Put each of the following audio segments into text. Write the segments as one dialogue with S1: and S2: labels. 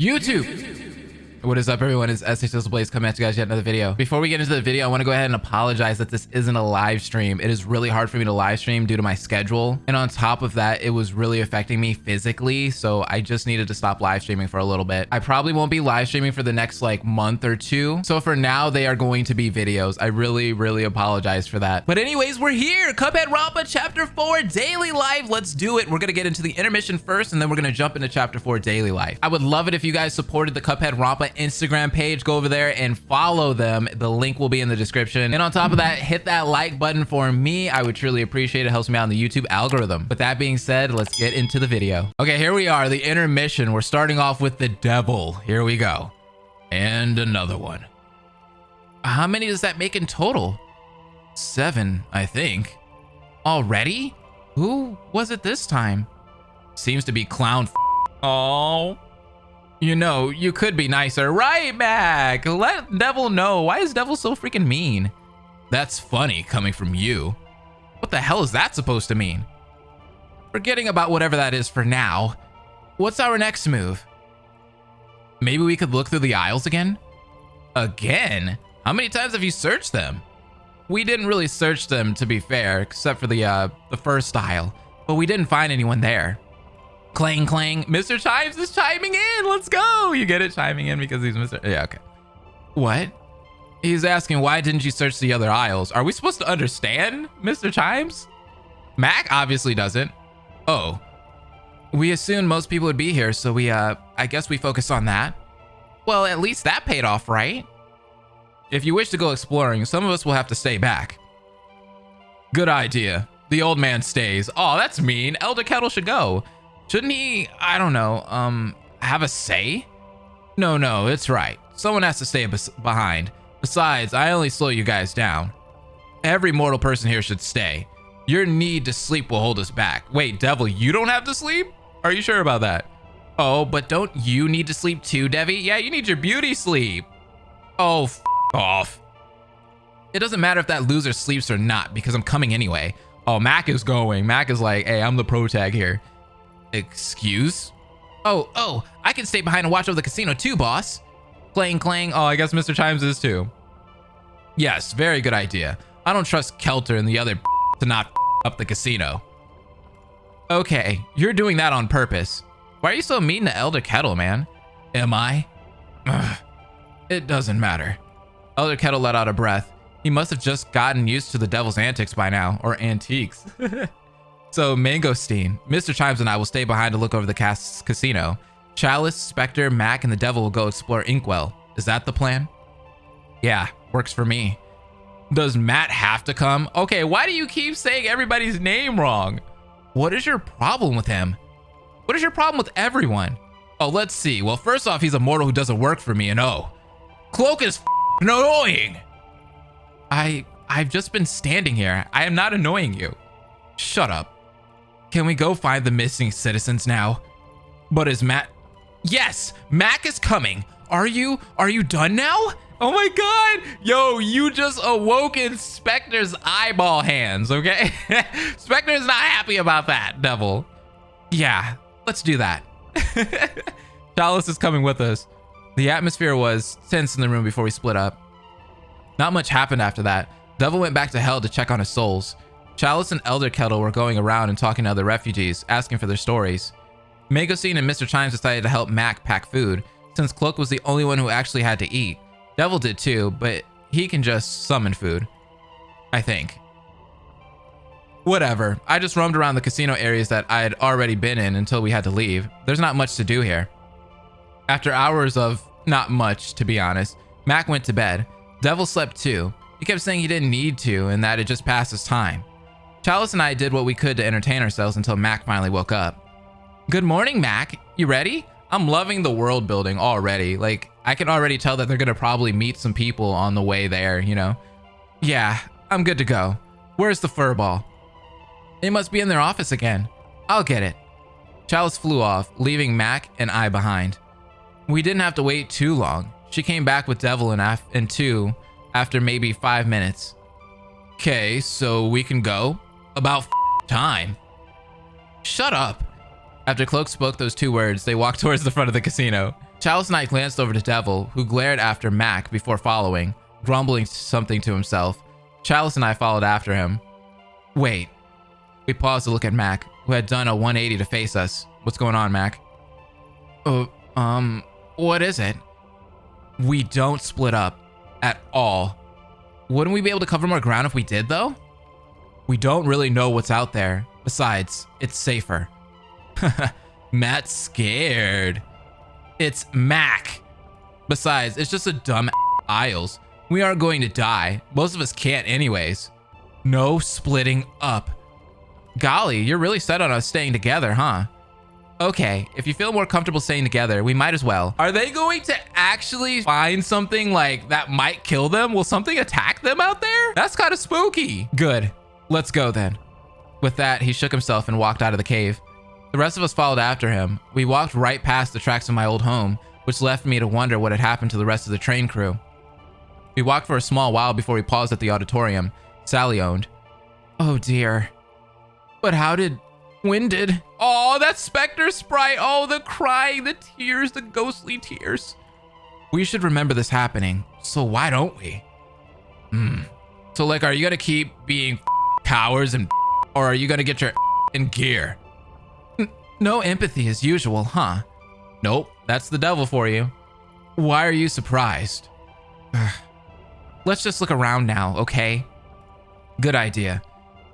S1: YouTube. What is up, everyone? It's SHSL Blaze coming at you guys yet another video. Before we get into the video, I want to go ahead and apologize that this isn't a live stream. It is really hard for me to live stream due to my schedule. And on top of that, it was really affecting me physically. So I just needed to stop live streaming for a little bit. I probably won't be live streaming for the next month or two. So for now, they are going to be videos. I really apologize for that. But anyways, we're here. Cupheadronpa Chapter 4 Daily Life. Let's do it. We're going to get into the intermission first, and then we're going to jump into Chapter 4 Daily Life. I would love it if you guys supported the Cupheadronpa Instagram page. Go over there and follow them. The link will be in the description. And on top of that, hit that like button for me. I would truly appreciate it. It helps me out in the YouTube algorithm. With that being said, let's get into the video. Okay, here we are, the intermission. We're starting off with the devil. Here we go. And another one. How many does that make in total? 7, I think. Already? Who was it this time? Seems to be clown. Oh. You know, you could be nicer. Right, Mac? Let Devil know. Why is Devil so freaking mean? That's funny coming from you. What the hell is that supposed to mean? Forgetting about whatever that is for now. What's our next move? Maybe we could look through the aisles again? Again? How many times have you searched them? We didn't really search them, to be fair, except for the first aisle. But we didn't find anyone there. Clang, clang. Mr. Chimes is chiming in. Let's go. You get it? Chiming in because he's Mr. Yeah, okay. What? He's asking, why didn't you search the other aisles? Are we supposed to understand, Mr. Chimes? Mac obviously doesn't. Oh. We assumed most people would be here, so we, I guess we focus on that. Well, at least that paid off, right? If you wish to go exploring, some of us will have to stay back. Good idea. The old man stays. Oh, that's mean. Elder Kettle should go. Shouldn't he, I don't know, have a say? No, it's right. Someone has to stay behind. Besides, I only slow you guys down. Every mortal person here should stay. Your need to sleep will hold us back. Wait, Devil, you don't have to sleep? Are you sure about that? Oh, but don't you need to sleep too, Devi? Yeah, you need your beauty sleep. Oh, f off. It doesn't matter if that loser sleeps or not, because I'm coming anyway. Oh, Mac is going. Mac is like, hey, I'm the pro tag here. Excuse? Oh, I can stay behind and watch over the casino too, boss. Clang, clang. Oh, I guess Mr. Chimes is too. Yes, very good idea. I don't trust Kelter and the other to not up the casino. Okay, you're doing that on purpose. Why are you so mean to Elder Kettle, man? Am I? Ugh. It doesn't matter. Elder Kettle let out a breath. He must have just gotten used to the devil's antics by now, or antiques. So, Mangosteen, Mr. Chimes and I will stay behind to look over the casino. Chalice, Spectre, Mac, and the Devil will go explore Inkwell. Is that the plan? Yeah, works for me. Does Matt have to come? Okay, why do you keep saying everybody's name wrong? What is your problem with him? What is your problem with everyone? Oh, let's see. Well, first off, he's a mortal who doesn't work for me, and oh, Cloak is annoying. I've just been standing here. I am not annoying you. Shut up. Can we go find the missing citizens now? But is Matt? Yes, Mac is coming. Are you done now? Oh my God. Yo, you just awoke in Spectre's eyeball hands, okay? Spectre is not happy about that, Devil. Yeah, let's do that. Chalice is coming with us. The atmosphere was tense in the room before we split up. Not much happened after that. Devil went back to hell to check on his souls. Chalice and Elder Kettle were going around and talking to other refugees, asking for their stories. Mangosteen and Mr. Chimes decided to help Mac pack food, since Cloak was the only one who actually had to eat. Devil did too, but he can just summon food. I think. Whatever, I just roamed around the casino areas that I had already been in until we had to leave. There's not much to do here. After hours of not much, to be honest, Mac went to bed. Devil slept too. He kept saying he didn't need to and that it just passed his time. Chalice and I did what we could to entertain ourselves until Mac finally woke up. Good morning, Mac. You ready? I'm loving the world building already. Like, I can already tell that they're gonna probably meet some people on the way there, you know? Yeah, I'm good to go. Where's the furball? It must be in their office again. I'll get it. Chalice flew off, leaving Mac and I behind. We didn't have to wait too long. She came back with Devil and two after maybe 5 minutes. Okay, so we can go? About time. Shut up. After Cloak spoke those two words, they walked towards the front of the casino. Chalice and I glanced over to Devil, who glared after Mac before following, grumbling something to himself. Chalice and I followed after him. Wait. We paused to look at Mac, who had done a 180 to face us. What's going on, Mac? What is it? We don't split up at all. Wouldn't we be able to cover more ground if we did, though? We don't really know what's out there. Besides, it's safer. Matt's scared. It's Mac. Besides, it's just a dumb aisles. We aren't going to die. Most of us can't anyways. No splitting up. Golly, you're really set on us staying together, huh? Okay, if you feel more comfortable staying together, we might as well. Are they going to actually find something like that might kill them? Will something attack them out there? That's kind of spooky. Good. Let's go then. With that, he shook himself and walked out of the cave. The rest of us followed after him. We walked right past the tracks of my old home, which left me to wonder what had happened to the rest of the train crew. We walked for a small while before we paused at the auditorium Sally owned. Oh dear. But when did? Oh, that Spectre sprite. Oh, the crying, the tears, the ghostly tears. We should remember this happening. So why don't we? So like, are you gonna keep being cowards and or are you gonna get your in gear? No empathy as usual, huh? Nope, that's the devil for you. Why are you surprised? Let's just look around now, okay? Good idea.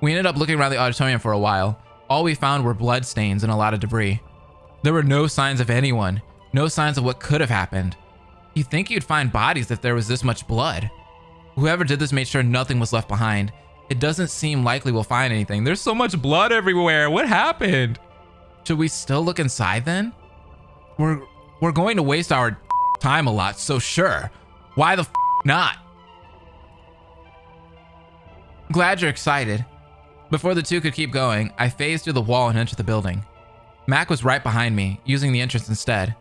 S1: We ended up looking around the auditorium for a while. All we found were bloodstains and a lot of debris. There were no signs of anyone, no signs of what could have happened. You'd think you'd find bodies if there was this much blood. Whoever did this made sure nothing was left behind. It doesn't seem likely we'll find anything. There's so much blood everywhere. What happened? Should we still look inside then? We're going to waste our time a lot, so sure. Why the not? Glad you're excited. Before the two could keep going, I phased through the wall and entered the building. Mac was right behind me, using the entrance instead.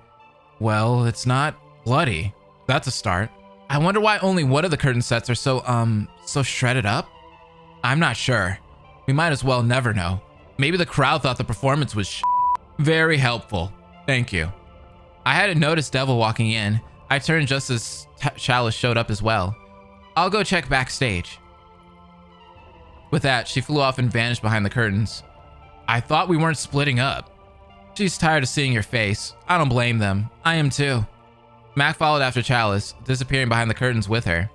S1: Well, it's not bloody. That's a start. I wonder why only one of the curtain sets are so shredded up? I'm not sure. We might as well never know. Maybe the crowd thought the performance was Very helpful. Thank you. I hadn't noticed Devil walking in. I turned just as Chalice showed up as well. I'll go check backstage. With that, she flew off and vanished behind the curtains. I thought we weren't splitting up. She's tired of seeing your face. I don't blame them. I am too. Mac followed after Chalice, disappearing behind the curtains with her.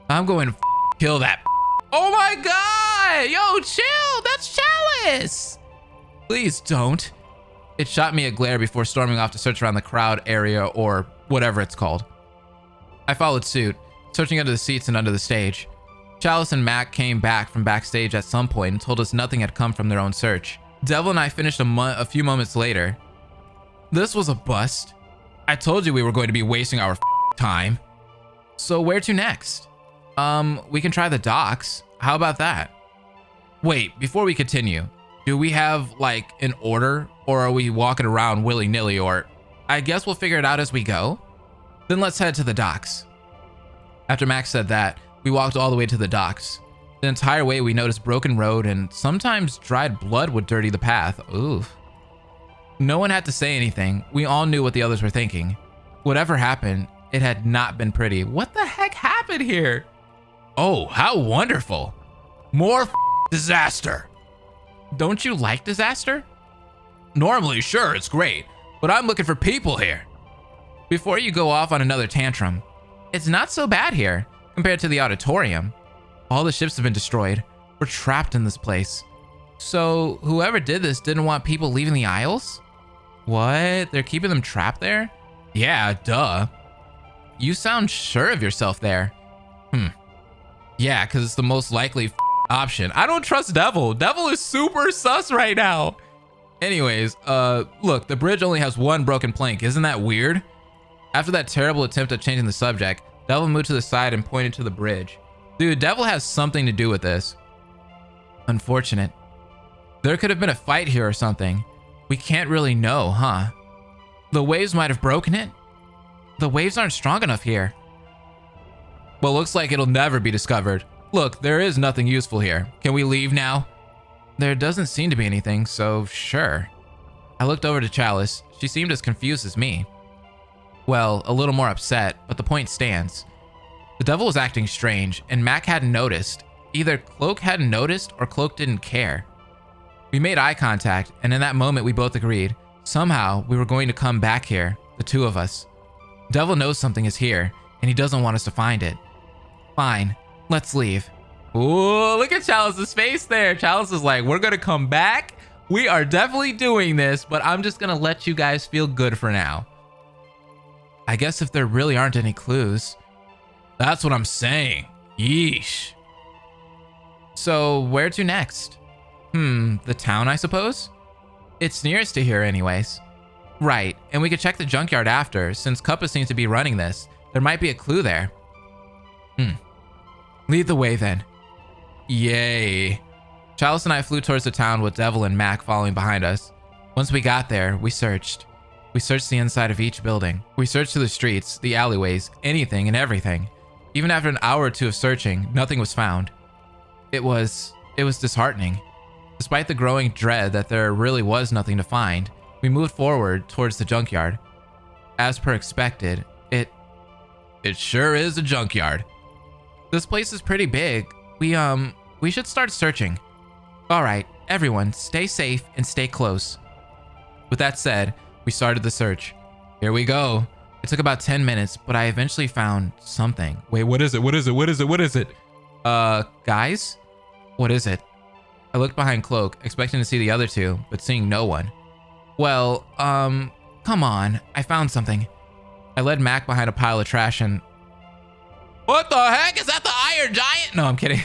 S1: I'm going to kill that. Oh my god! Yo, chill! That's Chalice! Please don't. It shot me a glare before storming off to search around the crowd area or whatever it's called. I followed suit, searching under the seats and under the stage. Chalice and Mac came back from backstage at some point and told us nothing had come from their own search. Devil and I finished a few moments later. This was a bust. I told you we were going to be wasting our time. So where to next? We can try the docks. How about that? Wait, before we continue, do we have like an order or are we walking around willy-nilly or I guess we'll figure it out as we go? Then let's head to the docks. After Max said that, we walked all the way to the docks. The entire way we noticed broken road and sometimes dried blood would dirty the path. Oof. No one had to say anything. We all knew what the others were thinking. Whatever happened, it had not been pretty. What the heck happened here? Oh, how wonderful. More disaster. Don't you like disaster? Normally, sure, it's great, but I'm looking for people here. Before you go off on another tantrum, it's not so bad here compared to the auditorium. All the ships have been destroyed. We're trapped in this place. So whoever did this didn't want people leaving the aisles? What? They're keeping them trapped there? Yeah, duh. You sound sure of yourself there. Yeah, because it's the most likely option. I don't trust Devil. Devil is super sus right now. Anyways, look, the bridge only has one broken plank. Isn't that weird? After that terrible attempt at changing the subject, Devil moved to the side and pointed to the bridge. Dude, Devil has something to do with this. Unfortunate. There could have been a fight here or something. We can't really know, huh? The waves might have broken it. The waves aren't strong enough here. Well, looks like it'll never be discovered. Look, there is nothing useful here. Can we leave now? There doesn't seem to be anything, so sure. I looked over to Chalice. She seemed as confused as me. Well, a little more upset, but the point stands. The devil was acting strange, and Mac hadn't noticed. Either Cloak hadn't noticed or Cloak didn't care. We made eye contact, and in that moment we both agreed. Somehow, we were going to come back here, the two of us. Devil knows something is here, and he doesn't want us to find it. Fine, let's leave. Ooh, look at Chalice's face there. Chalice is like, we're gonna come back. We are definitely doing this, but I'm just gonna let you guys feel good for now. I guess if there really aren't any clues. That's what I'm saying. Yeesh. So where to next? The town, I suppose? It's nearest to here anyways. Right, and we could check the junkyard after, since Cuppa seems to be running this. There might be a clue there. Lead the way then. Yay. Chalice and I flew towards the town with Devil and Mac following behind us. Once we got there, we searched. We searched the inside of each building. We searched through the streets, the alleyways, anything and everything. Even after an hour or two of searching, nothing was found. It was disheartening. Despite the growing dread that there really was nothing to find, we moved forward towards the junkyard. As per expected, it sure is a junkyard. This place is pretty big. We should start searching. All right, everyone, stay safe and stay close. With that said, we started the search. Here we go. It took about 10 minutes, but I eventually found something. Wait, what is it? What is it? What is it? What is it? Guys? What is it? I looked behind Cloak, expecting to see the other two, but seeing no one. Well, come on. I found something. I led Mac behind a pile of trash and... What the heck? Is that the Iron Giant? No, I'm kidding.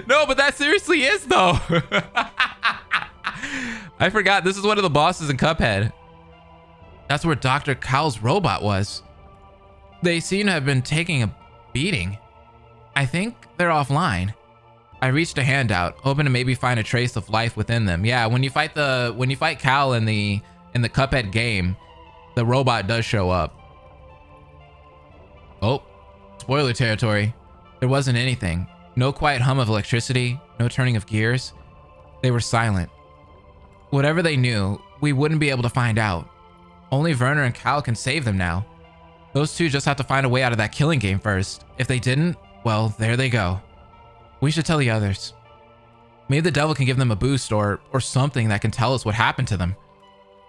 S1: No, but that seriously is, though. I forgot. This is one of the bosses in Cuphead. That's where Dr. Cowl's robot was. They seem to have been taking a beating. I think they're offline. I reached a hand out, hoping to maybe find a trace of life within them. Yeah, when you fight Cal in the Cuphead game, the robot does show up. Oh, spoiler territory. There wasn't anything. No quiet hum of electricity, no turning of gears. They were silent. Whatever they knew, we wouldn't be able to find out. Only Werner and Cal can save them now. Those two just have to find a way out of that killing game first. If they didn't, well, there they go. We should tell the others. Maybe the devil can give them a boost or something that can tell us what happened to them.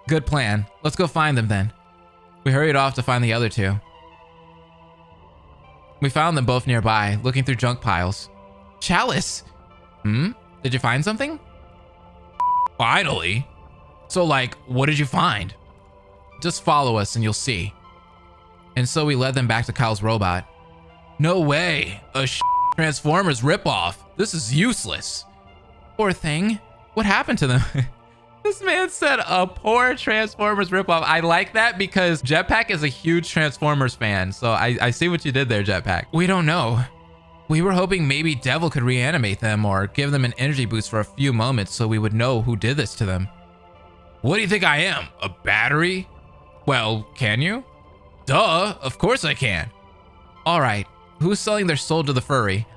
S1: Good plan. Let's go find them then. We hurried off to find the other two. We found them both nearby, looking through junk piles. Chalice! Did you find something? Finally? So like, what did you find? Just follow us and you'll see. And so we led them back to Kyle's robot. No way! A Transformers ripoff. This is useless. Poor thing. What happened to them? This man said a poor Transformers ripoff. I like that because Jetpack is a huge Transformers fan. So I see what you did there, Jetpack. We don't know. We were hoping maybe Devil could reanimate them or give them an energy boost for a few moments so we would know who did this to them. What do you think I am? A battery? Well, can you? Duh, of course I can. All right, who's selling their soul to the furry?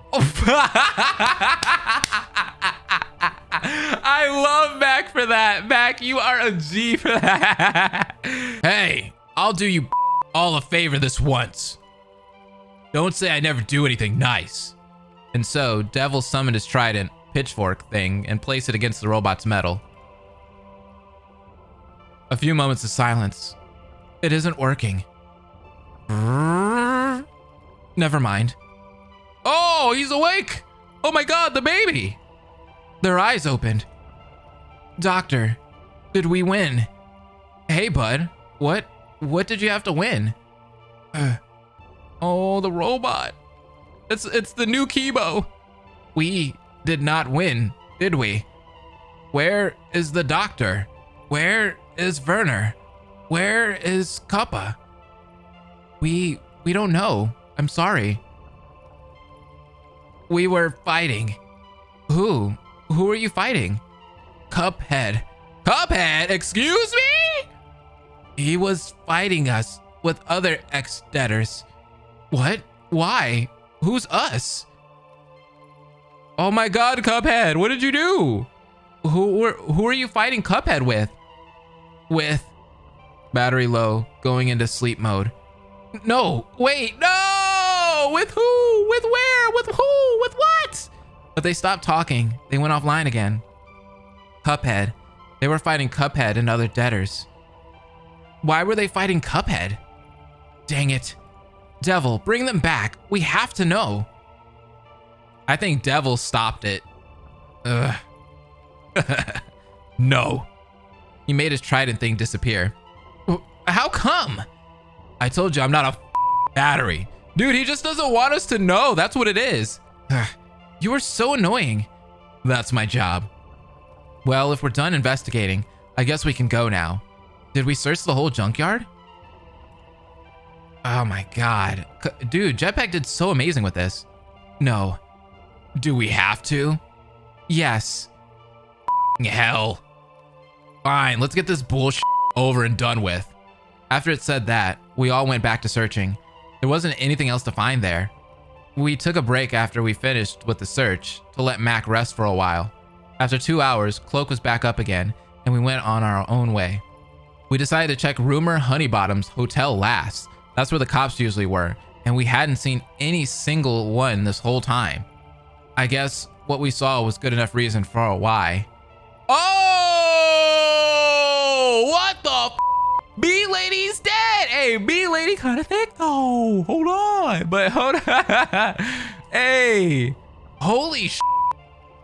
S1: I love Mac for that. Mac, you are a G for that. Hey, I'll do you all a favor this once. Don't say I never do anything nice. And so, Devil summoned his trident, pitchfork thing, and placed it against the robot's metal. A few moments of silence. It isn't working. Never mind. Oh, he's awake! Oh my god, the baby! Their eyes opened. Doctor, did we win? Hey, bud. What did you have to win? Oh, the robot. It's the new Kibo. We did not win, did we? Where is the doctor? Where is Werner? Where is Cuppa? We don't know. I'm sorry. We were fighting. Who? Who are you fighting? Cuphead. Cuphead? Excuse me? He was fighting us with other ex-debtors. What? Why? Who's us? Oh my god, Cuphead, what did you do? Who are you fighting Cuphead with? with battery low, going into sleep mode. No, wait, no! With who? With where? With who? With what? But they stopped talking. They went offline again. Cuphead. They were fighting Cuphead and other debtors. Why were they fighting Cuphead? Dang it. Devil, bring them back. We have to know. I think Devil stopped it. Ugh. No. He made his trident thing disappear. How come? I told you I'm not a battery. Dude, he just doesn't want us to know. That's what it is. Ugh. You are so annoying. That's my job. Well, if we're done investigating, I guess we can go now. Did we search the whole junkyard? Oh my god. Dude, Jetpack did so amazing with this. No. Do we have to? Yes. Hell. Fine, let's get this bullshit over and done with. After it said that, we all went back to searching. There wasn't anything else to find there. We took a break after we finished with the search to let Mac rest for a while. After 2 hours, Cloak was back up again, and we went on our own way. We decided to check Rumor Honeybottom's hotel last. That's where the cops usually were, and we hadn't seen any single one this whole time. I guess what we saw was good enough reason for a why. Oh! What the f? B-Lady's dead! Hey, B-Lady kind of thick though. Hold on. But hold on. Hey. Holy sh**.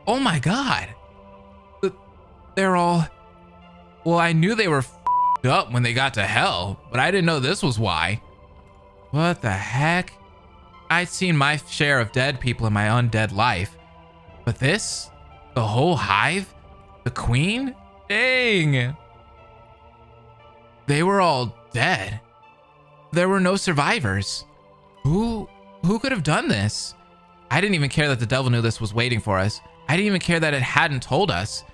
S1: Oh my god. They're all... Well, I knew they were f***ed up when they got to hell, but I didn't know this was why. What the heck? I'd seen my share of dead people in my undead life. But this? The whole hive? The queen? Dang. They were all dead. There were no survivors. Who could have done this? I didn't even care that the devil knew this was waiting for us. I didn't even care that it hadn't told us.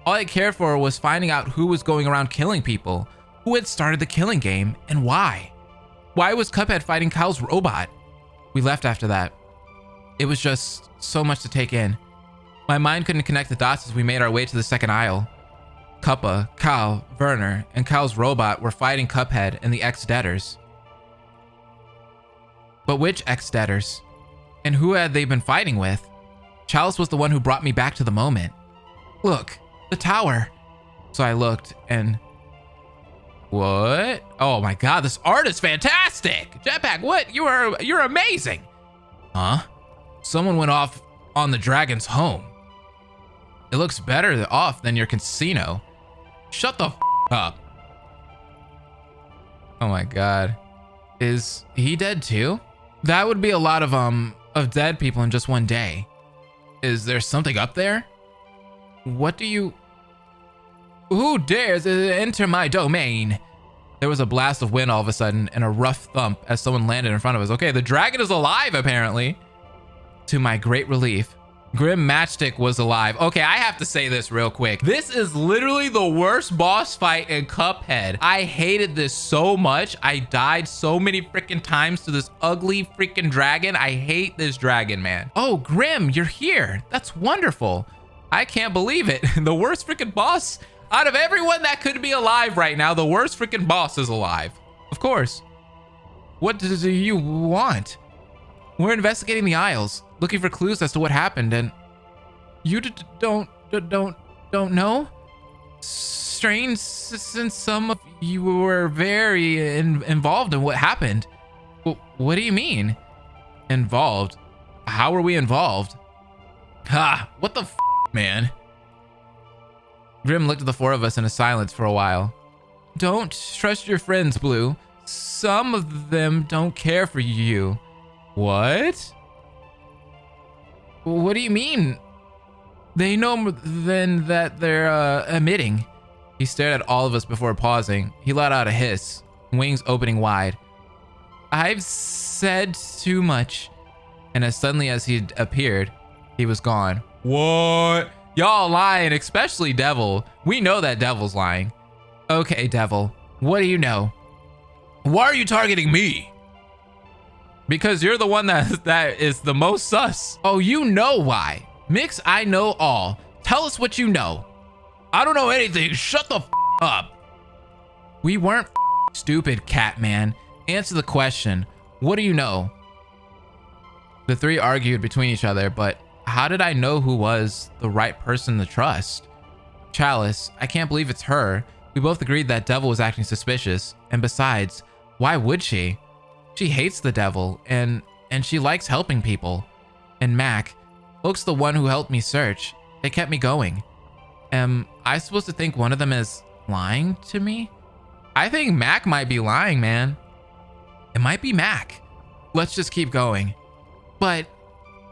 S1: All I cared for was finding out who was going around killing people, who had started the killing game, and why. Why was Cuphead fighting Kyle's robot? We left after that. It was just so much to take in. My mind couldn't connect the dots as we made our way to the second aisle. Cuppa, Kyle, Werner, and Kyle's robot were fighting Cuphead and the ex-debtors. But which ex-debtors? And who had they been fighting with? Chalice was the one who brought me back to the moment. Look, the tower. So I looked and... What? Oh my god, this art is fantastic! Jetpack, what? You're amazing! Huh? Someone went off on the dragon's home. It looks better off than your casino. Shut the f up. Oh my god. Is he dead too? That would be a lot of dead people in just one day. Is there something up there? What do you... Who dares enter my domain? There was a blast of wind all of a sudden and a rough thump as someone landed in front of us. Okay, the dragon is alive apparently. To my great relief, Grim Matchstick was alive. Okay, I have to say this real quick. This is literally the worst boss fight in Cuphead. I hated this so much. I died so many freaking times to this ugly freaking dragon. I hate this dragon, man. Oh, Grim, you're here. That's wonderful. I can't believe it. The worst freaking boss out of everyone that could be alive right now, the worst freaking boss is alive. Of course. What do you want? We're investigating the aisles, looking for clues as to what happened, and you don't know? Strange, since some of you were very involved in what happened. What do you mean? Involved? How were we involved? Ha! What the f, man? Grim looked at the four of us in a silence for a while. Don't trust your friends, Blue. Some of them don't care for you. What? What do you mean? They know more than that they're emitting. He stared at all of us before pausing. He let out a hiss, wings opening wide. I've said too much. And as suddenly as he appeared, he was gone. What? Y'all lying, especially Devil. We know that Devil's lying. Okay, Devil, what do you know? Why are you targeting me? Because you're the one that is the most sus. Oh, you know why. Mix, I know all. Tell us what you know. I don't know anything. Shut the f up. We weren't stupid, Catman. Answer the question. What do you know? The three argued between each other, but how did I know who was the right person to trust? Chalice, I can't believe it's her. We both agreed that Devil was acting suspicious. And besides, why would she? She hates the Devil, and she likes helping people. And Mac, Oak's the one who helped me search. They kept me going. Am I supposed to think one of them is lying to me? I think Mac might be lying, man. It might be Mac. Let's just keep going. But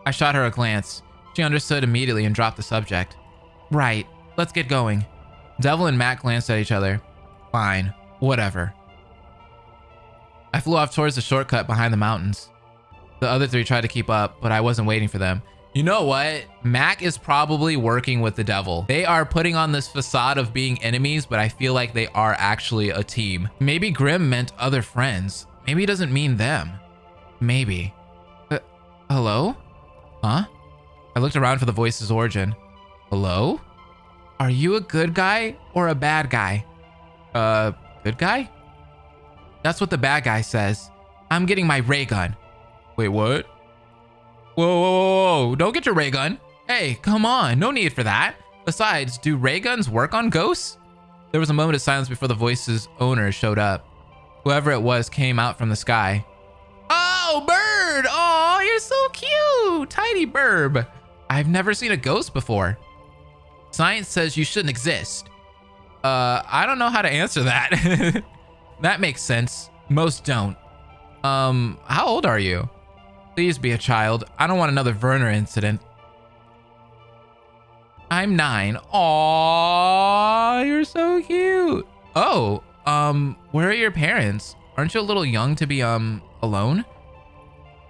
S1: I shot her a glance. She understood immediately and dropped the subject. Right, let's get going. Devil and Mac glanced at each other. Fine, whatever. I flew off towards the shortcut behind the mountains. The other three tried to keep up, but I wasn't waiting for them. You know what? Mac is probably working with the Devil. They are putting on this facade of being enemies, but I feel like they are actually a team. Maybe Grimm meant other friends. Maybe he doesn't mean them. Maybe. Hello? Huh? I looked around for the voice's origin. Hello? Are you a good guy or a bad guy? Good guy? That's what the bad guy says. I'm getting my ray gun. Wait, what? Whoa. Don't get your ray gun. Hey, come on. No need for that. Besides, do ray guns work on ghosts? There was a moment of silence before the voice's owner showed up. Whoever it was came out from the sky. Oh, bird! Oh, you're so cute! Tiny burb. I've never seen a ghost before. Science says you shouldn't exist. I don't know how to answer that. That makes sense. Most don't. How old are you? Please be a child. I don't want another Werner incident. I'm 9. Aww, you're so cute. Oh, where are your parents? Aren't you a little young to be, alone?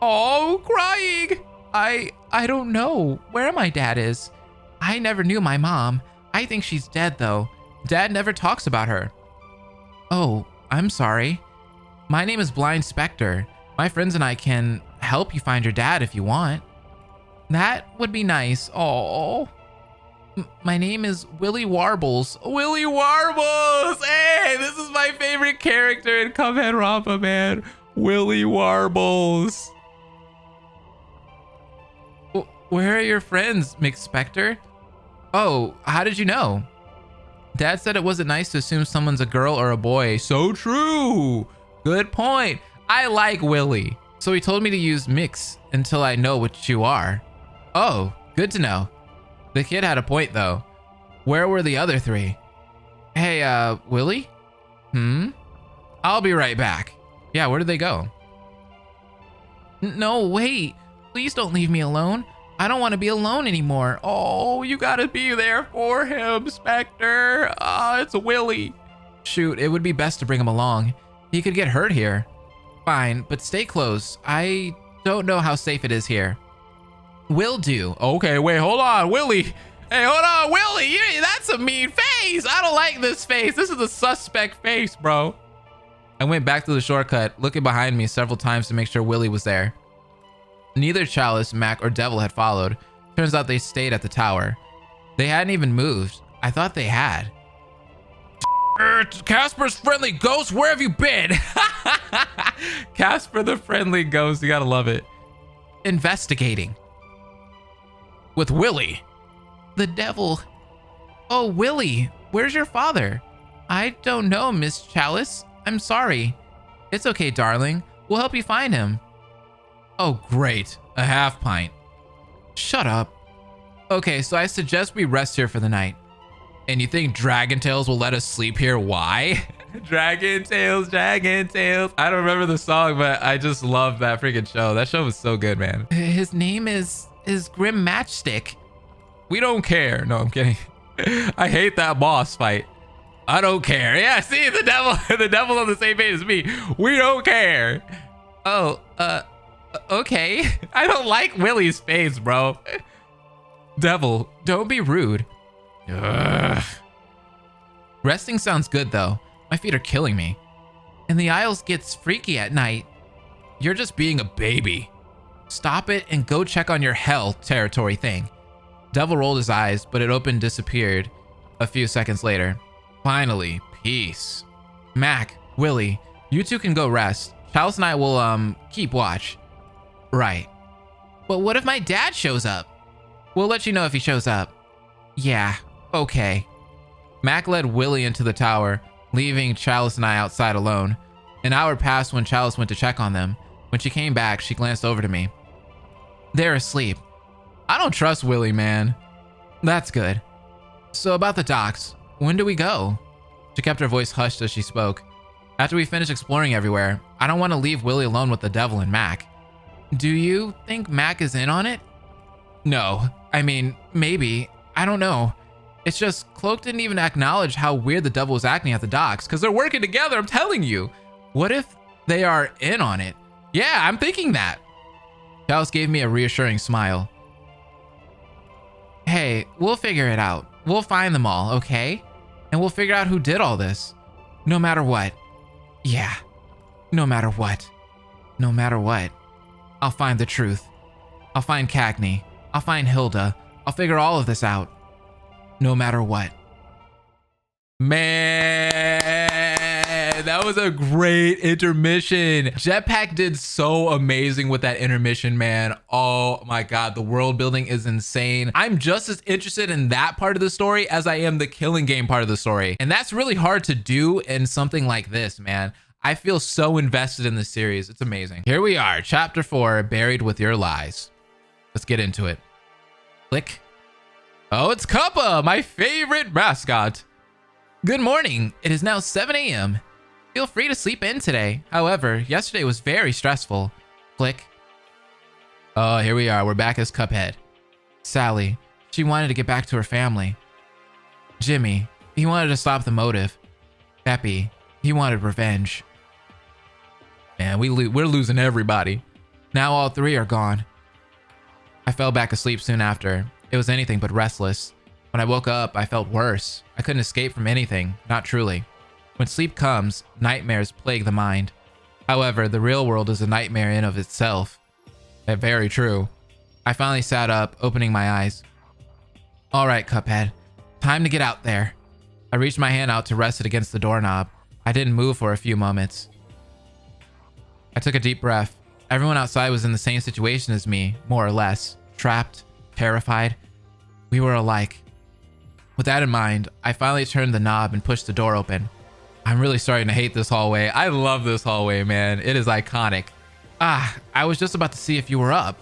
S1: Oh, crying. I don't know where my dad is. I never knew my mom. I think she's dead, though. Dad never talks about her. Oh, I'm sorry. My name is Blind Spectre. My friends and I can help you find your dad if you want. That would be nice. Oh, my name is Willy Warbles. Willy Warbles! Hey, this is my favorite character in Cupheadronpa, man. Willy Warbles. Where are your friends, McSpectre? Oh, how did you know? Dad said it wasn't nice to assume someone's a girl or a boy. So true. Good point. I like Willy. So he told me to use Mix until I know what you are. Oh, good to know. The kid had a point though. Where were the other three? Hey, Willy? I'll be right back. Yeah, where did they go? No, wait. Please don't leave me alone. I don't want to be alone anymore. Oh, you gotta be there for him, Spectre. It's Willy. Shoot, it would be best to bring him along. He could get hurt here. Fine, but stay close. I don't know how safe it is here. Will do. Okay, wait, hold on, Willy. Hey, hold on, Willy. That's a mean face. I don't like this face. This is a suspect face, bro. I went back to the shortcut, looking behind me several times to make sure Willy was there. Neither Chalice, Mac, or Devil had followed. Turns out they stayed at the tower. They hadn't even moved. I thought they had. Casper's friendly ghost, where have you been? Casper the friendly ghost, you gotta love it. Investigating. With Willy. The Devil. Oh, Willy, where's your father? I don't know, Miss Chalice. I'm sorry. It's okay, darling. We'll help you find him. Oh, great. A half pint. Shut up. Okay, so I suggest we rest here for the night. And you think Dragon Tales will let us sleep here? Why? Dragon Tales. I don't remember the song, but I just love that freaking show. That show was so good, man. His name is Grim Matchstick. We don't care. No, I'm kidding. I hate that boss fight. I don't care. Yeah, see, the devil's on the same page as me. We don't care. Oh, okay. I don't like Willy's face, bro. Devil, don't be rude. Ugh. Resting sounds good, though. My feet are killing me. And the Isles gets freaky at night. You're just being a baby. Stop it and go check on your hell territory thing. Devil rolled his eyes, but it opened and disappeared a few seconds later. Finally, peace. Mac, Willie, you two can go rest. Chalice and I will, keep watch. Right. But what if my dad shows up? We'll let you know if he shows up. Yeah, okay. Mac led Willie into the tower, leaving Chalice and I outside alone. An hour passed when Chalice went to check on them. When she came back, she glanced over to me. They're asleep. I don't trust Willie, man. That's good. So about the docks, when do we go? She kept her voice hushed as she spoke. After we finish exploring everywhere, I don't want to leave Willie alone with the devil and Mac. Do you think Mac is in on it? No. I mean, maybe. I don't know. It's just Cloak didn't even acknowledge how weird the devil was acting at the docks because they're working together, I'm telling you. What if they are in on it? Yeah, I'm thinking that. Chalice gave me a reassuring smile. Hey, we'll figure it out. We'll find them all, okay? And we'll figure out who did all this. No matter what. Yeah. No matter what. No matter what. I'll find the truth. I'll find Cagney. I'll find Hilda. I'll figure all of this out. No matter what. Man, that was a great intermission. Jetpack did so amazing with that intermission, man. Oh my God, the world building is insane. I'm just as interested in that part of the story as I am the killing game part of the story. And that's really hard to do in something like this, man. I feel so invested in this series. It's amazing. Here we are, chapter 4, Buried with Your Lies. Let's get into it. Click. Oh, it's Kappa, my favorite mascot. Good morning. It is now 7 a.m. Feel free to sleep in today. However, yesterday was very stressful. Click. Oh, here we are. We're back as Cuphead. Sally, she wanted to get back to her family. Jimmy, he wanted to stop the motive. Peppy, he wanted revenge. Man, we're losing everybody. Now all three are gone. I fell back asleep soon after. It was anything but restless. When I woke up, I felt worse. I couldn't escape from anything, not truly. When sleep comes, nightmares plague the mind. However, the real world is a nightmare in of itself. Very true. I finally sat up, opening my eyes. All right, Cuphead. Time to get out there. I reached my hand out to rest it against the doorknob. I didn't move for a few moments. I took a deep breath. Everyone outside was in the same situation as me, more or less. Trapped, terrified. We were alike. With that in mind, I finally turned the knob and pushed the door open. I'm really starting to hate this hallway. I love this hallway, man. It is iconic. I was just about to see if you were up.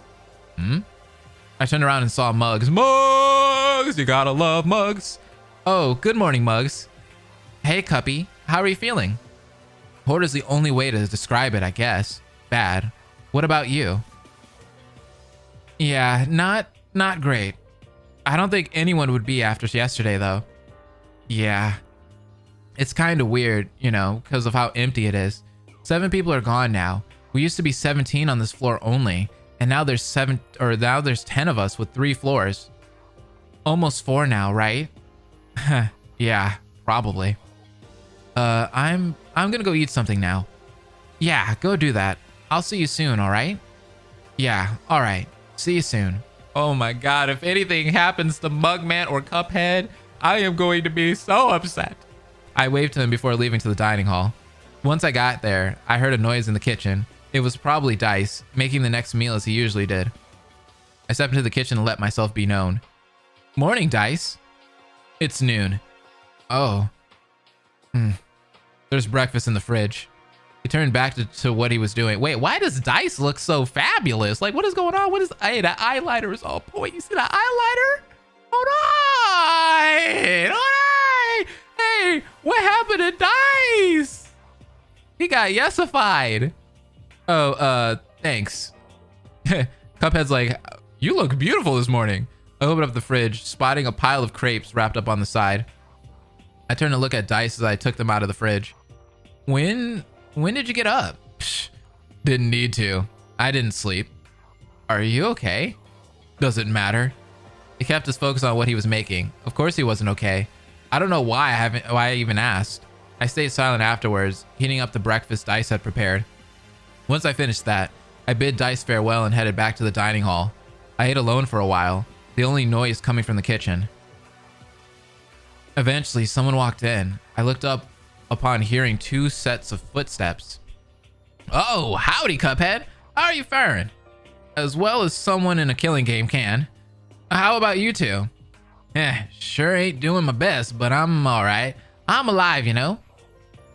S1: I turned around and saw Muggs. Muggs! You gotta love Muggs. Oh, good morning, Muggs. Hey, Cuppy. How are you feeling? Bored is the only way to describe it, I guess. Bad. What about you? Yeah, not great. I don't think anyone would be after yesterday, though. Yeah. It's kind of weird, you know, because of how empty it is. 7 people are gone now. We used to be 17 on this floor only, and now there's 10 of us with 3 floors. Almost 4 now, right? Yeah, probably. I'm gonna go eat something now. Yeah, go do that. I'll see you soon, all right? Yeah, all right. See you soon. Oh my God, if anything happens to Mugman or Cuphead, I am going to be so upset. I waved to him before leaving to the dining hall. Once I got there, I heard a noise in the kitchen. It was probably Dice, making the next meal as he usually did. I stepped into the kitchen and let myself be known. Morning, Dice. It's noon. Oh. There's breakfast in the fridge. He turned back to what he was doing. Wait, why does Dice look so fabulous? Like, what is going on? What is... Hey, that eyeliner is all point. You see that eyeliner? Hold on! Hold on! Hey, what happened to Dice? He got yesified. Oh, thanks. Cuphead's like, you look beautiful this morning. I opened up the fridge, spotting a pile of crepes wrapped up on the side. I turned to look at Dice as I took them out of the fridge. When did you get up? Psh, didn't need to. I didn't sleep. Are you okay? Doesn't matter. He kept his focus on what he was making. Of course he wasn't okay. I don't know why I even asked. I stayed silent afterwards, heating up the breakfast Dice had prepared. Once I finished that, I bid Dice farewell and headed back to the dining hall. I ate alone for a while, the only noise coming from the kitchen. Eventually, someone walked in. I looked up upon hearing 2 sets of footsteps. Oh, howdy, Cuphead. How are you faring? As well as someone in a killing game can. How about you two? Sure ain't doing my best, but I'm alright. I'm alive, you know?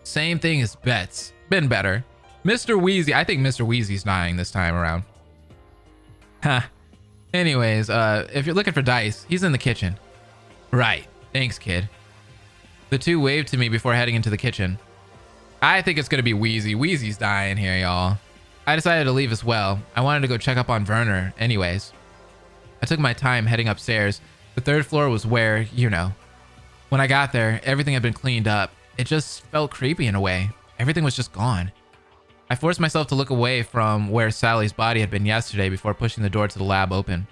S1: Same thing as Bets. Been better. Mr. Wheezy, I think Mr. Wheezy's dying this time around. Huh. Anyways, if you're looking for Dice, he's in the kitchen. Right. Thanks, kid. The two waved to me before heading into the kitchen. I think it's gonna be Wheezy. Wheezy's dying here, y'all. I decided to leave as well. I wanted to go check up on Werner anyways. I took my time heading upstairs. The 3rd floor was where, you know. When I got there, everything had been cleaned up. It just felt creepy in a way. Everything was just gone. I forced myself to look away from where Sally's body had been yesterday before pushing the door to the lab open.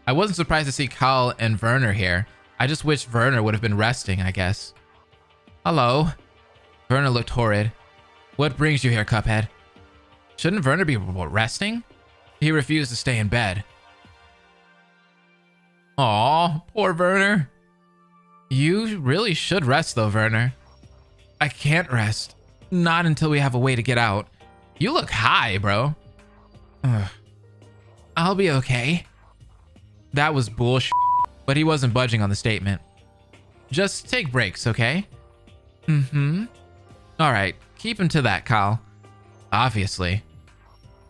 S1: I wasn't surprised to see Kyle and Werner here. I just wished Werner would have been resting, I guess. Hello. Werner looked horrid. What brings you here, Cuphead? Shouldn't Werner be resting? He refused to stay in bed. Aw, poor Werner. You really should rest though, Werner. I can't rest. Not until we have a way to get out. You look high, bro. Ugh. I'll be okay. That was bullshit, but he wasn't budging on the statement. Just take breaks, okay? Mm-hmm. Alright, keep him to that, Kyle. Obviously.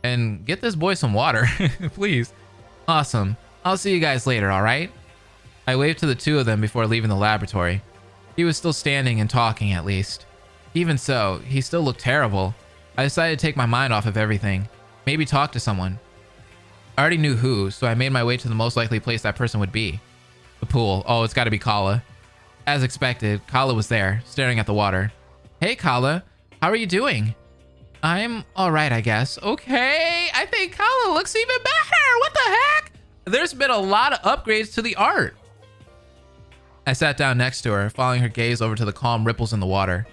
S1: And get this boy some water, please. Awesome. I'll see you guys later, alright? I waved to the two of them before leaving the laboratory. He was still standing and talking, at least. Even so, he still looked terrible. I decided to take my mind off of everything. Maybe talk to someone. I already knew who, so I made my way to the most likely place that person would be. The pool. Oh, it's gotta be Kala. As expected, Kala was there, staring at the water. Hey, Kala. How are you doing? I'm alright, I guess. Okay, I think Kala looks even better. What the heck? There's been a lot of upgrades to the art. I sat down next to her, following her gaze over to the calm ripples in the water.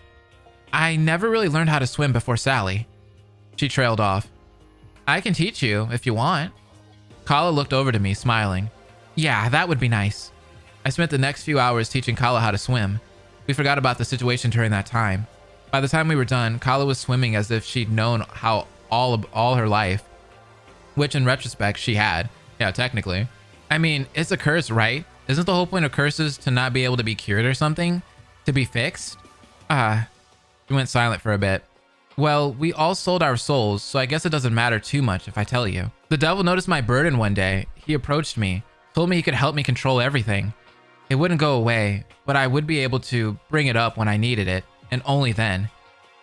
S1: I never really learned how to swim before Sally. She trailed off. I can teach you if you want. Kala looked over to me, smiling. Yeah, that would be nice. I spent the next few hours teaching Kala how to swim. We forgot about the situation during that time. By the time we were done, Kala was swimming as if she'd known how all her life, which in retrospect she had. Yeah, technically. I mean, it's a curse, right? Isn't the whole point of curses to not be able to be cured or something? To be fixed? We went silent for a bit. Well, we all sold our souls, so I guess it doesn't matter too much if I tell you. The devil noticed my burden one day. He approached me, told me he could help me control everything. It wouldn't go away, but I would be able to bring it up when I needed it, and only then.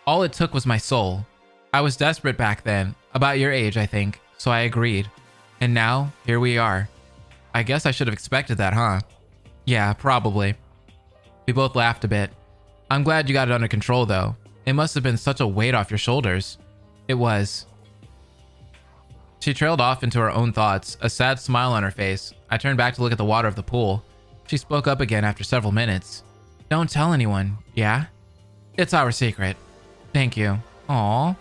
S1: All it took was my soul. I was desperate back then, about your age, I think, so I agreed. And now, here we are. I guess I should have expected that, huh? Yeah, probably. We both laughed a bit. I'm glad you got it under control, though. It must have been such a weight off your shoulders. It was. She trailed off into her own thoughts, a sad smile on her face. I turned back to look at the water of the pool. She spoke up again after several minutes. Don't tell anyone, yeah? It's our secret. Thank you. Aww.